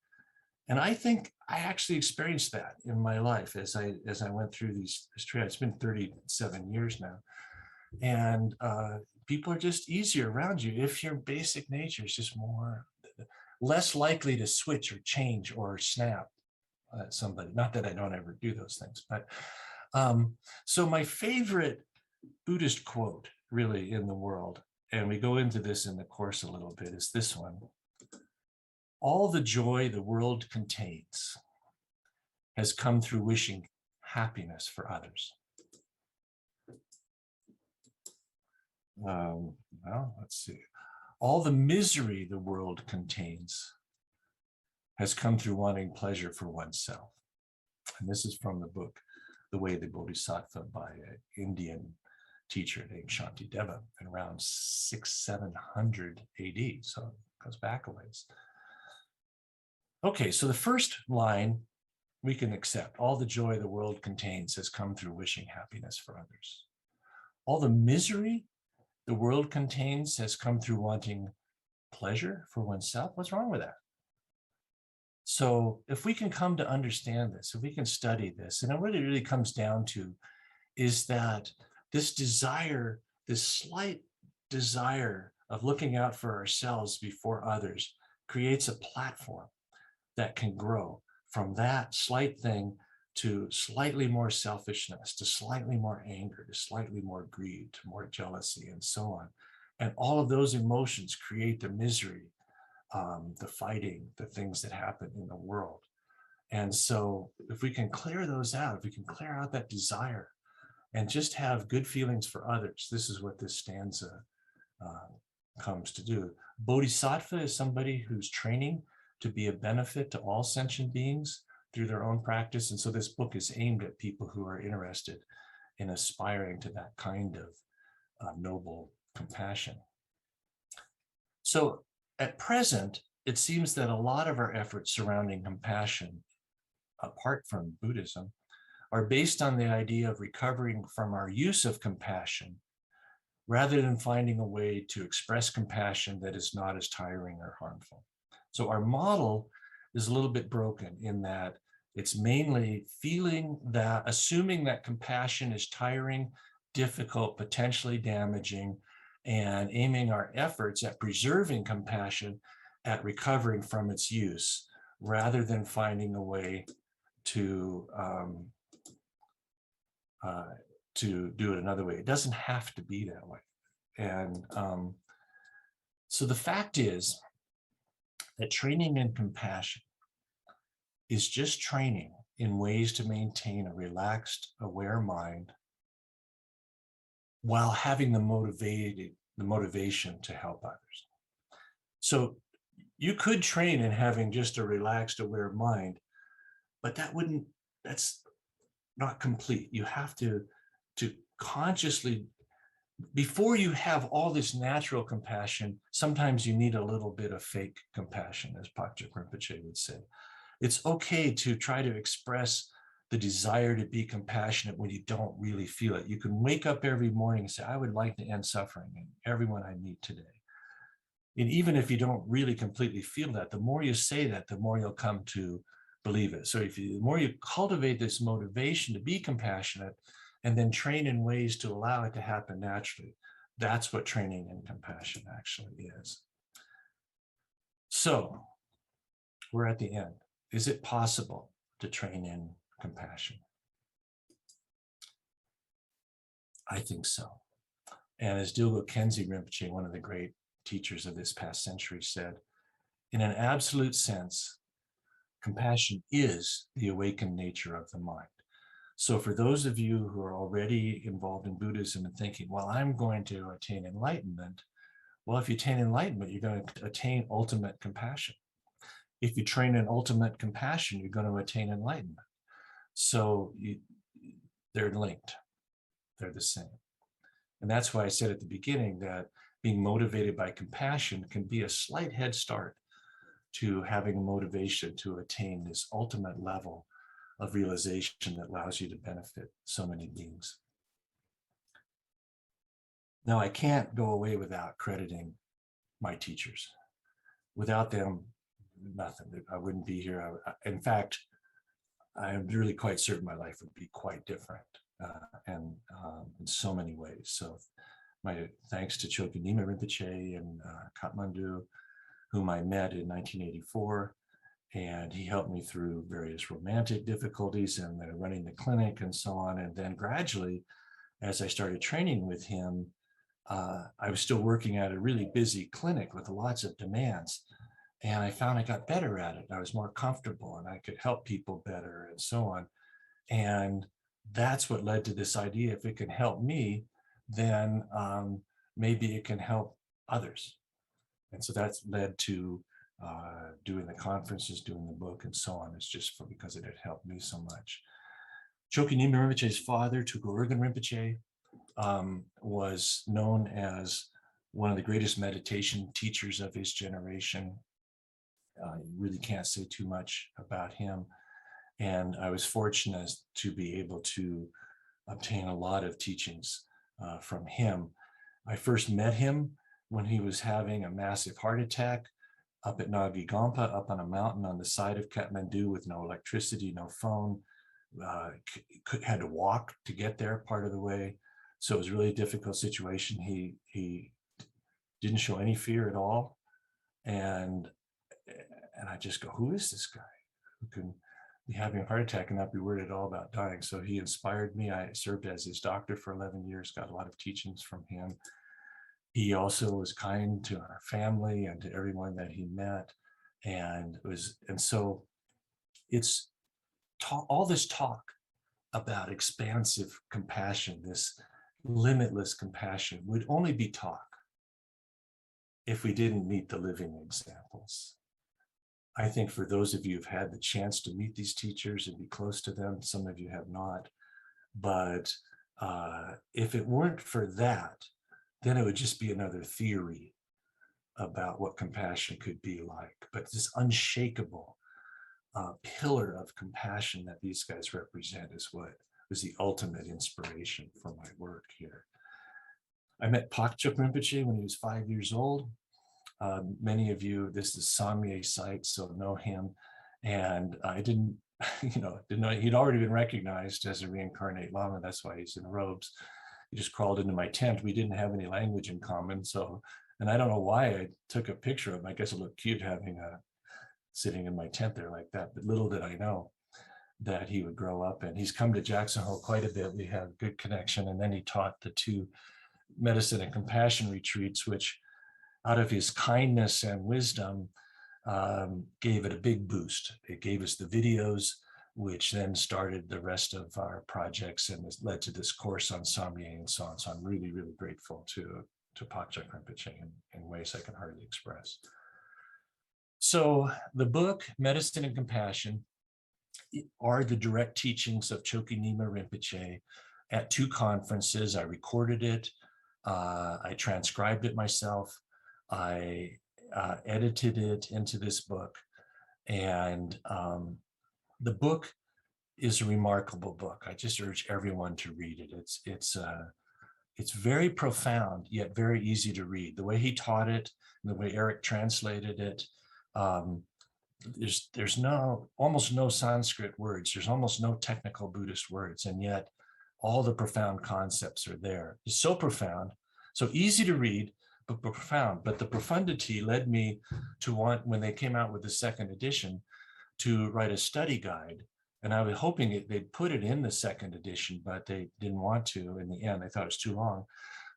And I think I actually experienced that in my life as I went through this trail. It's been 37 years now. And people are just easier around you if your basic nature is just less likely to switch or change or snap at somebody. Not that I don't ever do those things, but so my favorite Buddhist quote really in the world, and we go into this in the course a little bit, is this one. All the joy the world contains has come through wishing happiness for others. Well, let's see. All the misery the world contains has come through wanting pleasure for oneself. And this is from the book, The Way of the Bodhisattva, by an Indian teacher named Shantideva in around 600-700 AD. So it goes back a ways. Okay, so the first line we can accept. All the joy the world contains has come through wishing happiness for others. All the misery the world contains has come through wanting pleasure for oneself. What's wrong with that? So if we can come to understand this, if we can study this, and what it really comes down to is that this desire, this slight desire of looking out for ourselves before others creates a platform that can grow from that slight thing to slightly more selfishness, to slightly more anger, to slightly more greed, to more jealousy, and so on. And all of those emotions create the misery, the fighting, the things that happen in the world. And so if we can clear those out, if we can clear out that desire and just have good feelings for others, this is what this stanza comes to do. Bodhisattva is somebody who's training to be a benefit to all sentient beings through their own practice. And so this book is aimed at people who are interested in aspiring to that kind of noble compassion. So at present, it seems that a lot of our efforts surrounding compassion, apart from Buddhism, are based on the idea of recovering from our use of compassion rather than finding a way to express compassion that is not as tiring or harmful. So our model is a little bit broken in that it's mainly assuming that compassion is tiring, difficult, potentially damaging, and aiming our efforts at preserving compassion at recovering from its use, rather than finding a way to do it another way. It doesn't have to be that way. And so the fact is that training in compassion is just training in ways to maintain a relaxed, aware mind while having the motivation to help others. So you could train in having just a relaxed, aware mind, but that's not complete. You have to consciously, before you have all this natural compassion, sometimes you need a little bit of fake compassion, as Phakchok Rinpoche would say. It's okay to try to express the desire to be compassionate when you don't really feel it. You can wake up every morning and say, I would like to end suffering in everyone I meet today. And even if you don't really completely feel that, the more you say that, the more you'll come to believe it. So the more you cultivate this motivation to be compassionate and then train in ways to allow it to happen naturally, that's what training in compassion actually is. So we're at the end. Is it possible to train in compassion? I think so. And as Tulku Urgyen Rinpoche, one of the great teachers of this past century, said, in an absolute sense, compassion is the awakened nature of the mind. So for those of you who are already involved in Buddhism and thinking, well, I'm going to attain enlightenment. Well, if you attain enlightenment, you're going to attain ultimate compassion. If you train in ultimate compassion, you're going to attain enlightenment. So they're linked. They're the same. And that's why I said at the beginning that being motivated by compassion can be a slight head start to having a motivation to attain this ultimate level of realization that allows you to benefit so many beings. Now, I can't go away without crediting my teachers. Without them, nothing. I wouldn't be here. In fact, I'm really quite certain my life would be quite different, and in so many ways. So my thanks to Chökyi Nyima Rinpoche in Kathmandu, whom I met in 1984. And he helped me through various romantic difficulties and then running the clinic and so on. And then gradually, as I started training with him, I was still working at a really busy clinic with lots of demands. And I found I got better at it. I was more comfortable and I could help people better and so on. And that's what led to this idea, if it can help me, then maybe it can help others. And so that's led to doing the conferences, doing the book, and so on. It's just because it had helped me so much. Chökyi Nyima Rinpoche's father, Tulku Urgyen Rinpoche, was known as one of the greatest meditation teachers of his generation. You really can't say too much about him. And I was fortunate to be able to obtain a lot of teachings from him. I first met him when he was having a massive heart attack up at Nagi Gampa, up on a mountain on the side of Kathmandu with no electricity, no phone, had to walk to get there part of the way. So it was a really difficult situation. He didn't show any fear at all. And I just go, who is this guy who can be having a heart attack and not be worried at all about dying? So he inspired me. I served as his doctor for 11 years, got a lot of teachings from him. He also was kind to our family and to everyone that he met. And so it's all this talk about expansive compassion, this limitless compassion, would only be talk if we didn't meet the living examples. I think for those of you who've had the chance to meet these teachers and be close to them, some of you have not, but if it weren't for that, then it would just be another theory about what compassion could be like. But this unshakable pillar of compassion that these guys represent is what was the ultimate inspiration for my work here. I met Phakchok Rinpoche when he was 5 years old. Many of you, this is Samye site, so know him. And I didn't know, he'd already been recognized as a reincarnate Lama. That's why he's in robes. He just crawled into my tent. We didn't have any language in common. So, and I don't know why I took a picture of him. I guess it looked cute sitting in my tent there like that. But little did I know that he would grow up. And he's come to Jackson Hole quite a bit. We have a good connection. And then he taught the 2 medicine and compassion retreats, which out of his kindness and wisdom gave it a big boost. It gave us the videos, which then started the rest of our projects and led to this course on Samye and so on. So I'm really, really grateful to Phakchok Rinpoche in ways I can hardly express. So the book, Medicine and Compassion, are the direct teachings of Chökyi Nyima Rinpoche at 2 conferences. I recorded it. I transcribed it myself. I edited it into this book. And the book is a remarkable book. I just urge everyone to read it. It's very profound, yet very easy to read. The way he taught it, and the way Eric translated it, there's almost no Sanskrit words. There's almost no technical Buddhist words, and yet all the profound concepts are there. It's so profound, so easy to read, but profound. But the profundity led me to want, when they came out with the 2nd edition, to write a study guide. And I was hoping they'd put it in the 2nd edition, but they didn't want to in the end. They thought it was too long.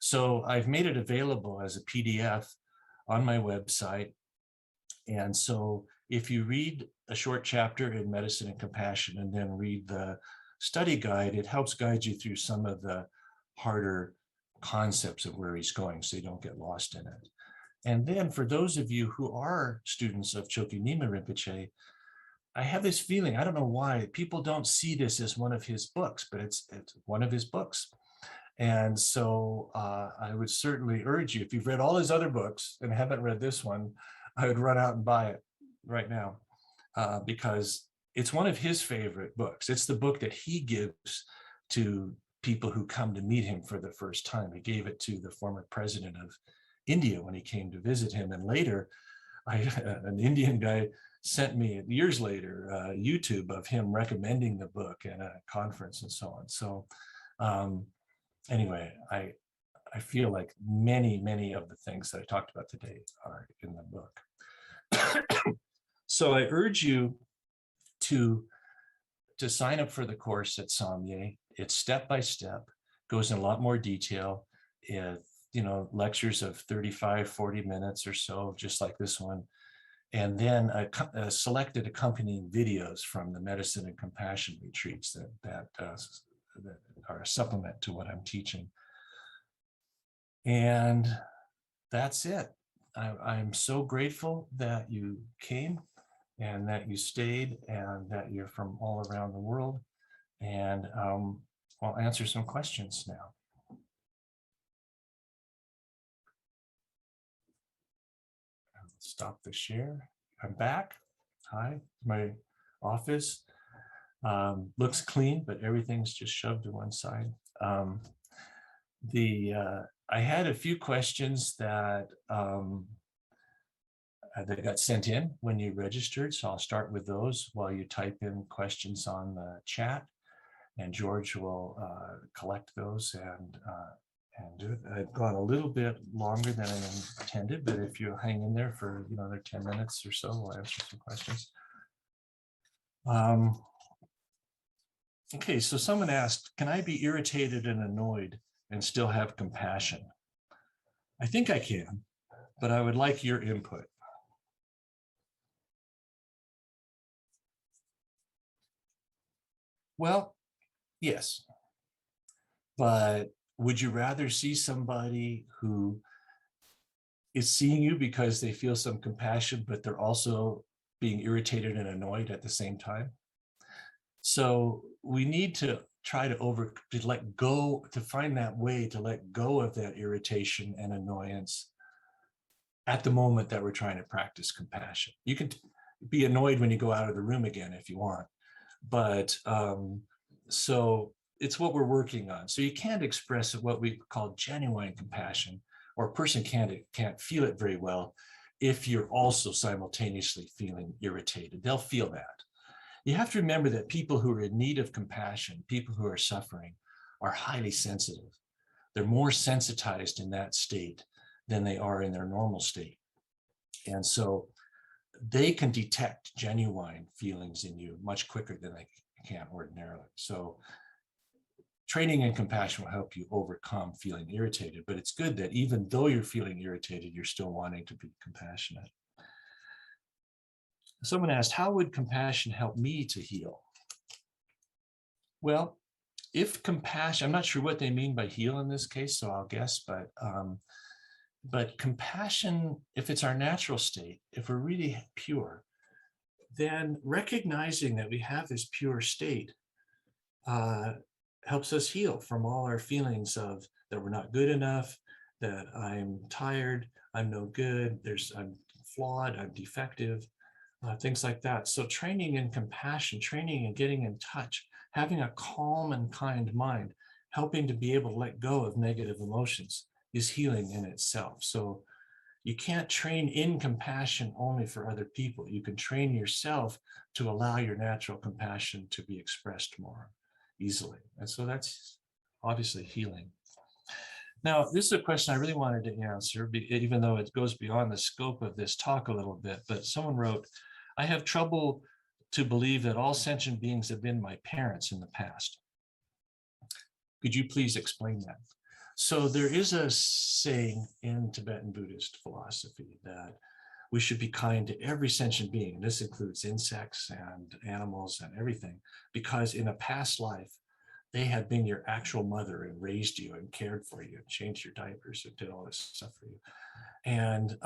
So I've made it available as a PDF on my website. And so if you read a short chapter in Medicine and Compassion and then read the study guide, it helps guide you through some of the harder concepts of where he's going, so you don't get lost in it. And then for those of you who are students of Chökyi Nyima Rinpoche, I have this feeling, I don't know why, people don't see this as one of his books, but it's one of his books. And so I would certainly urge you, if you've read all his other books and haven't read this one, I would run out and buy it right now because it's one of his favorite books. It's the book that he gives to people who come to meet him for the first time. He gave it to the former president of India when he came to visit him. And later, an Indian guy sent me years later YouTube of him recommending the book at a conference and so on. So anyway, I feel like many of the things that I talked about today are in the book. So I urge you to sign up for the course at Samye. It's step by step, goes in a lot more detail. Lectures of 35, 40 minutes or so, just like this one. And then selected accompanying videos from the medicine and compassion retreats that are a supplement to what I'm teaching. And that's it. I'm so grateful that you came and that you stayed and that you're from all around the world. And I'll answer some questions now. Stop the share. I'm back. Hi, my office. Looks clean, but everything's just shoved to one side. I had a few questions that got sent in when you registered, so I'll start with those while you type in questions on the chat, and George will collect those and do it. I've gone a little bit longer than I intended, but if you hang in there for another 10 minutes or so, we'll answer some questions. Okay, so someone asked, can I be irritated and annoyed and still have compassion? I think I can, but I would like your input. Well, yes, but would you rather see somebody who is seeing you because they feel some compassion, but they're also being irritated and annoyed at the same time? So we need to try to let go, to find that way to let go of that irritation and annoyance at the moment that we're trying to practice compassion. You can be annoyed when you go out of the room again if you want, but so it's what we're working on. So you can't express what we call genuine compassion, or a person can't feel it very well if you're also simultaneously feeling irritated. They'll feel that. You have to remember that people who are in need of compassion, people who are suffering, are highly sensitive. They're more sensitized in that state than they are in their normal state. And so they can detect genuine feelings in you much quicker than they can ordinarily. So training in compassion will help you overcome feeling irritated, but it's good that even though you're feeling irritated, you're still wanting to be compassionate. Someone asked, how would compassion help me to heal? Well, if compassion, I'm not sure what they mean by heal in this case, so I'll guess, but compassion, if it's our natural state, if we're really pure, then recognizing that we have this pure state helps us heal from all our feelings of that we're not good enough, that I'm tired, I'm no good, I'm flawed, I'm defective, things like that. So training in compassion, training in getting in touch, having a calm and kind mind, helping to be able to let go of negative emotions is healing in itself. So you can't train in compassion only for other people. You can train yourself to allow your natural compassion to be expressed more easily. And so that's obviously healing. Now, this is a question I really wanted to answer, even though it goes beyond the scope of this talk a little bit, but someone wrote, I have trouble to believe that all sentient beings have been my parents in the past. Could you please explain that? So there is a saying in Tibetan Buddhist philosophy that we should be kind to every sentient being. This includes insects and animals and everything, because in a past life, they had been your actual mother and raised you and cared for you and changed your diapers and did all this stuff for you. And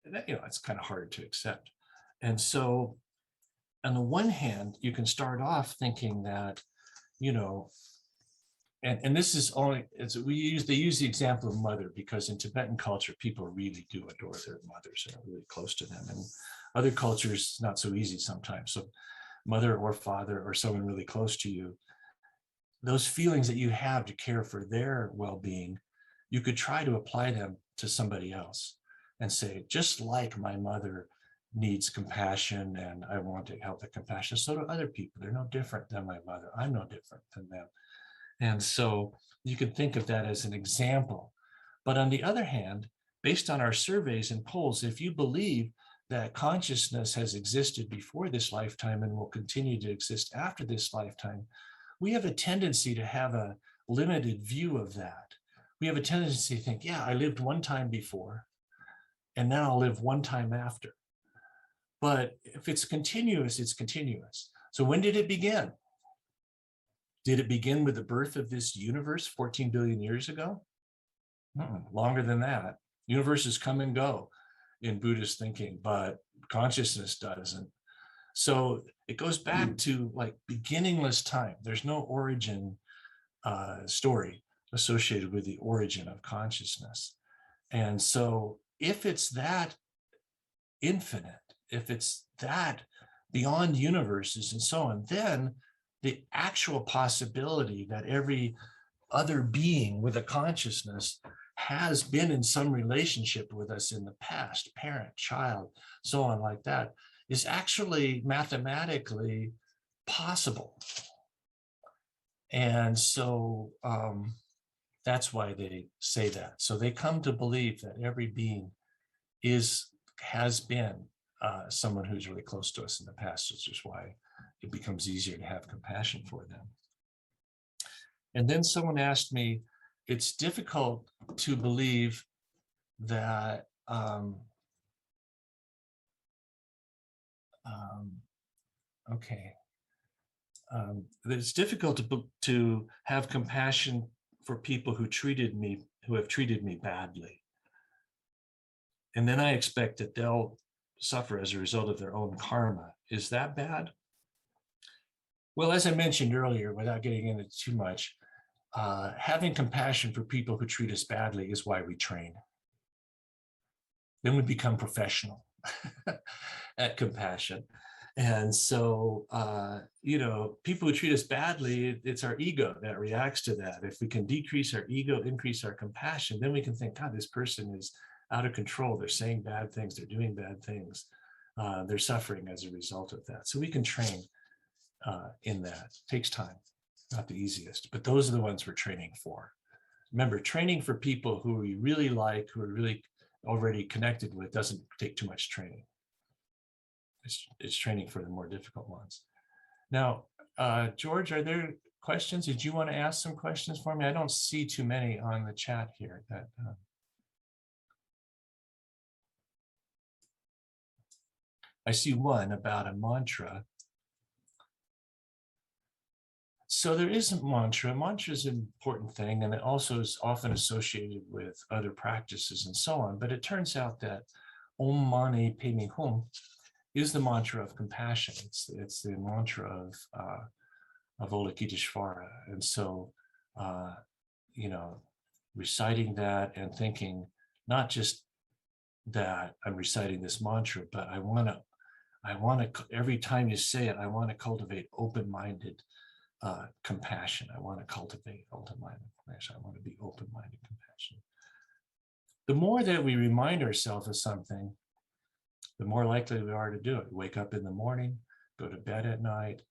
it's kind of hard to accept. And so on the one hand, you can start off thinking that, and this is only, they use the example of mother because in Tibetan culture, people really do adore their mothers and are really close to them. And other cultures, not so easy sometimes. So mother or father or someone really close to you those feelings that you have to care for their well-being, you could try to apply them to somebody else and say, just like my mother needs compassion and I want to help the compassion, so do other people. They're no different than my mother. I'm no different than them. And so you can think of that as an example. But on the other hand, based on our surveys and polls, if you believe that consciousness has existed before this lifetime and will continue to exist after this lifetime, we have a tendency to have a limited view of that. We have a tendency to think, yeah, I lived one time before, and now I'll live one time after. But if it's continuous, it's continuous. So when did it begin? Did it begin with the birth of this universe 14 billion years ago? Longer than that. Universes come and go in Buddhist thinking, but consciousness doesn't. So it goes back to like beginningless time. There's no origin story associated with the origin of consciousness. And so if it's that infinite, if it's that beyond universes and so on, then the actual possibility that every other being with a consciousness has been in some relationship with us in the past, parent, child, so on like that, is actually mathematically possible. And so that's why they say that. So they come to believe that every being has been someone who's really close to us in the past, which is why it becomes easier to have compassion for them. And then someone asked me, it's difficult to believe that it's difficult to have compassion for people who have treated me badly. And then I expect that they'll suffer as a result of their own karma. Is that bad? Well, as I mentioned earlier, without getting into too much, having compassion for people who treat us badly is why we train. Then we become professional at compassion. And so, people who treat us badly, it's our ego that reacts to that. If we can decrease our ego, increase our compassion, then we can think, God, this person is out of control. They're saying bad things. They're doing bad things. They're suffering as a result of that. So we can train in that. It takes time, not the easiest, but those are the ones we're training for. Remember, training for people who we really like, who are really already connected with, doesn't take too much training. It's training for the more difficult ones. Now, George, are there questions? Did you want to ask some questions for me? I don't see too many on the chat here. I see one about a mantra. So there is a mantra. Mantra is an important thing, and it also is often associated with other practices and so on. But it turns out that Om Mani Padme Hum is the mantra of compassion. It's the mantra of Avalokiteshvara. And so, reciting that and thinking not just that I'm reciting this mantra, but I want to, every time you say it, I want to cultivate open-minded compassion. I want to cultivate open-minded compassion. I want to be open-minded compassion. The more that we remind ourselves of something, the more likely we are to do it. Wake up in the morning, go to bed at night.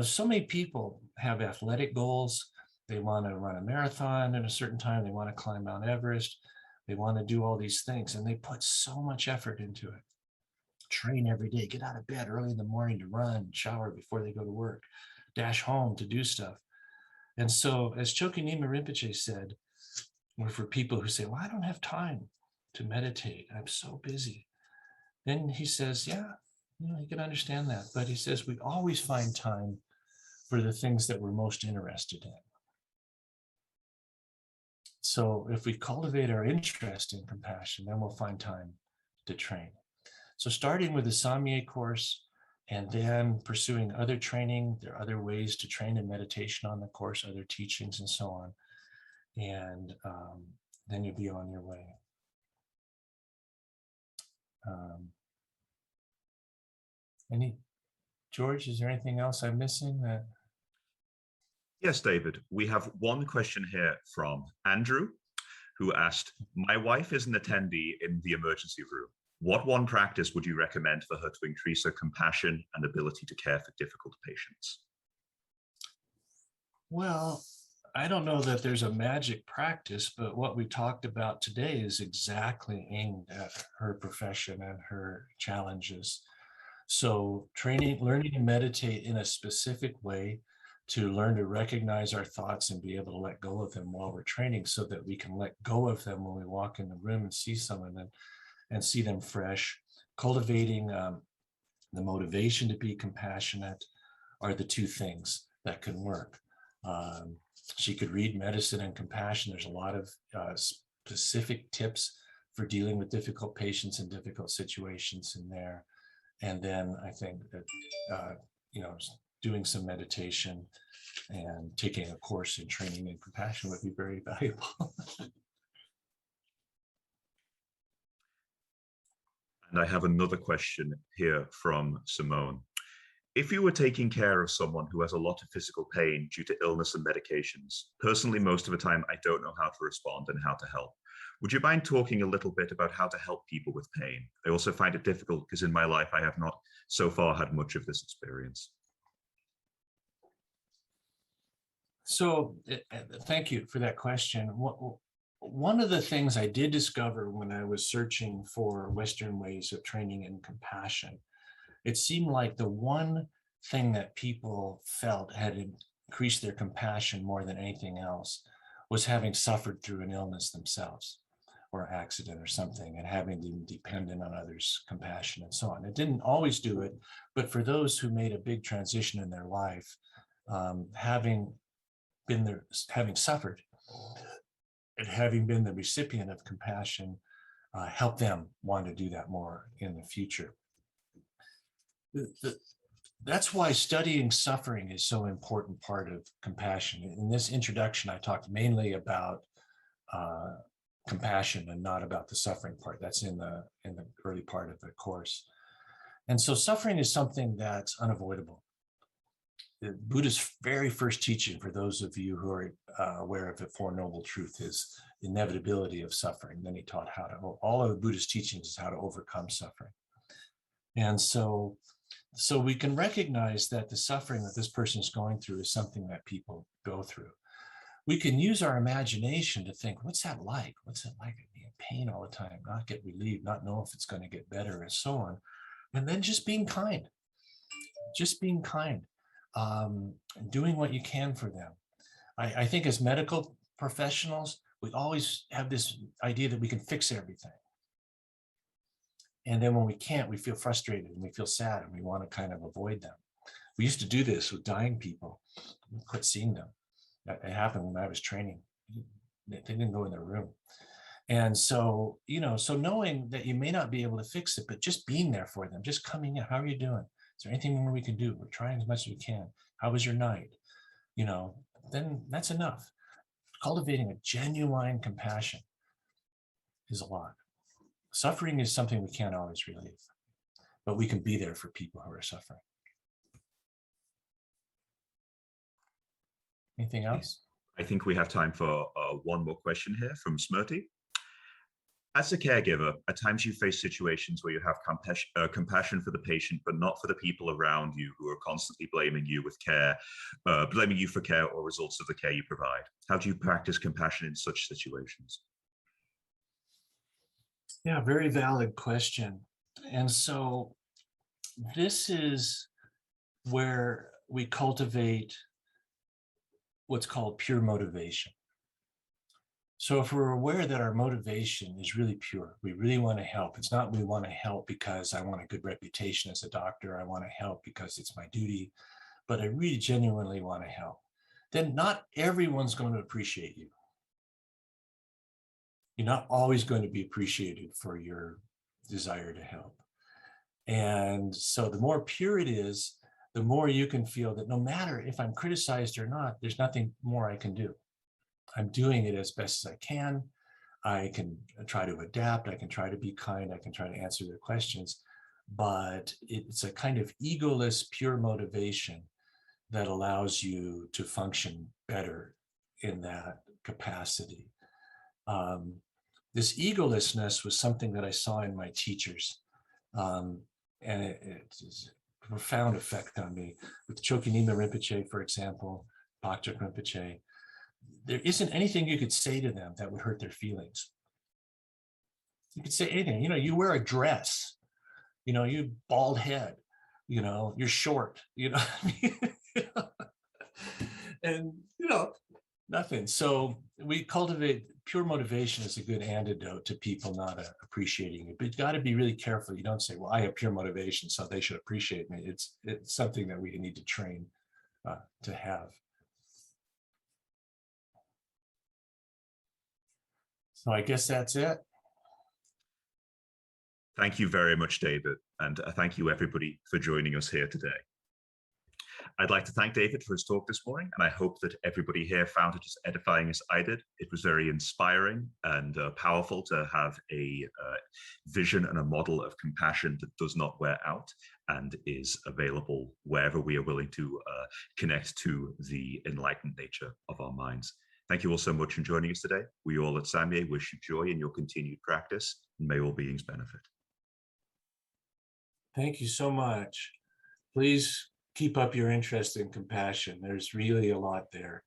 So many people have athletic goals. They want to run a marathon at a certain time. They want to climb Mount Everest. They want to do all these things, and they put so much effort into it. Train every day, get out of bed early in the morning to run, shower before they go to work, dash home to do stuff. And so, as Chökyi Nyima Rinpoche said, or for people who say, well, I don't have time to meditate, I'm so busy. Then he says, yeah, you can understand that. But he says, we always find time for the things that we're most interested in. So if we cultivate our interest in compassion, then we'll find time to train. So starting with the Samye course and then pursuing other training, there are other ways to train in meditation on the course, other teachings and so on. And then you'll be on your way. George, is there anything else I'm missing? Yes, David, we have one question here from Andrew, who asked, my wife is an attendee in the emergency room. What one practice would you recommend for her to increase her compassion and ability to care for difficult patients? Well, I don't know that there's a magic practice, but what we talked about today is exactly aimed at her profession and her challenges. So learning to meditate in a specific way, to learn to recognize our thoughts and be able to let go of them while we're training, so that we can let go of them when we walk in the room and see someone and see them fresh. Cultivating the motivation to be compassionate are the two things that can work. She could read Medicine and Compassion. There's a lot of specific tips for dealing with difficult patients and difficult situations in there. And then I think that, doing some meditation and taking a course in training in compassion would be very valuable. And I have another question here from Simone. If you were taking care of someone who has a lot of physical pain due to illness and medications, personally, most of the time, I don't know how to respond and how to help. Would you mind talking a little bit about how to help people with pain? I also find it difficult because in my life, I have not so far had much of this experience. So thank you for that question. One of the things I did discover when I was searching for Western ways of training in compassion, it seemed like the one thing that people felt had increased their compassion more than anything else was having suffered through an illness themselves or accident or something, and having been dependent on others' compassion and so on. It didn't always do it, but for those who made a big transition in their life, having suffered and having been the recipient of compassion helped them want to do that more in the future. That's why studying suffering is so important part of compassion. In this introduction, I talked mainly about compassion and not about the suffering part. That's in the early part of the course. And so suffering is something that's unavoidable. The Buddha's very first teaching, for those of you who are aware of the Four Noble Truths, is inevitability of suffering. Then he taught all of the Buddhist teachings is how to overcome suffering. And so we can recognize that the suffering that this person is going through is something that people go through. We can use our imagination to think, what's that like? What's it like to be in pain all the time, not get relieved, not know if it's going to get better, and so on. And then just being kind, doing what you can for them. I think as medical professionals, we always have this idea that we can fix everything. And then when we can't, we feel frustrated and we feel sad and we want to kind of avoid them. We used to do this with dying people. We quit seeing them. It happened when I was training. They didn't go in their room. And so, so knowing that you may not be able to fix it, but just being there for them, just coming in, how are you doing? Is there anything more we can do? We're trying as much as we can. How was your night? Then that's enough. Cultivating a genuine compassion is a lot. Suffering is something we can't always relieve, but we can be there for people who are suffering. Anything else? I think we have time for one more question here from Smrti. As a caregiver, at times you face situations where you have compassion for the patient, but not for the people around you who are constantly blaming you for care or results of the care you provide. How do you practice compassion in such situations? Yeah, very valid question. And so this is where we cultivate what's called pure motivation. So if we're aware that our motivation is really pure, we really want to help. It's not we want to help because I want a good reputation as a doctor. I want to help because it's my duty, but I really genuinely want to help. Then not everyone's going to appreciate you. You're not always going to be appreciated for your desire to help. And so the more pure it is, the more you can feel that no matter if I'm criticized or not, there's nothing more I can do. I'm doing it as best as I can. I can try to adapt. I can try to be kind. I can try to answer their questions. But it's a kind of egoless, pure motivation that allows you to function better in that capacity. This egolessness was something that I saw in my teachers, and it's a profound effect on me. With Chökyi Nyima Rinpoche, for example, Phakchok Rinpoche, there isn't anything you could say to them that would hurt their feelings. You could say anything. You wear a dress, you bald head, you're short, and nothing. So we cultivate pure motivation is a good antidote to people not appreciating it. But you got to be really careful. You don't say, well, I have pure motivation, so they should appreciate me. It's something that we need to train to have. So I guess that's it. Thank you very much, David. And thank you, everybody, for joining us here today. I'd like to thank David for his talk this morning, and I hope that everybody here found it as edifying as I did. It was very inspiring and powerful to have a vision and a model of compassion that does not wear out and is available wherever we are willing to connect to the enlightened nature of our minds. Thank you all so much for joining us today. We all at Samye wish you joy in your continued practice, and may all beings benefit. Thank you so much. Please keep up your interest in compassion. There's really a lot there.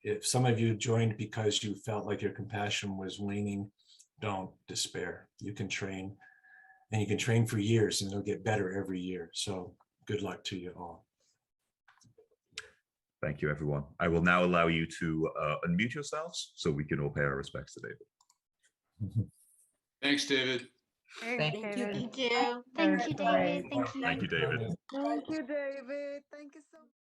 If some of you joined because you felt like your compassion was waning, don't despair. You can train, and you can train for years, and it'll get better every year. So good luck to you all. Thank you, everyone. I will now allow you to unmute yourselves so we can all pay our respects to David. Thanks, David. Thank you. Thank you. Thank you, David. Thank you. Thank you, David. Thank you, David. Thank you so much.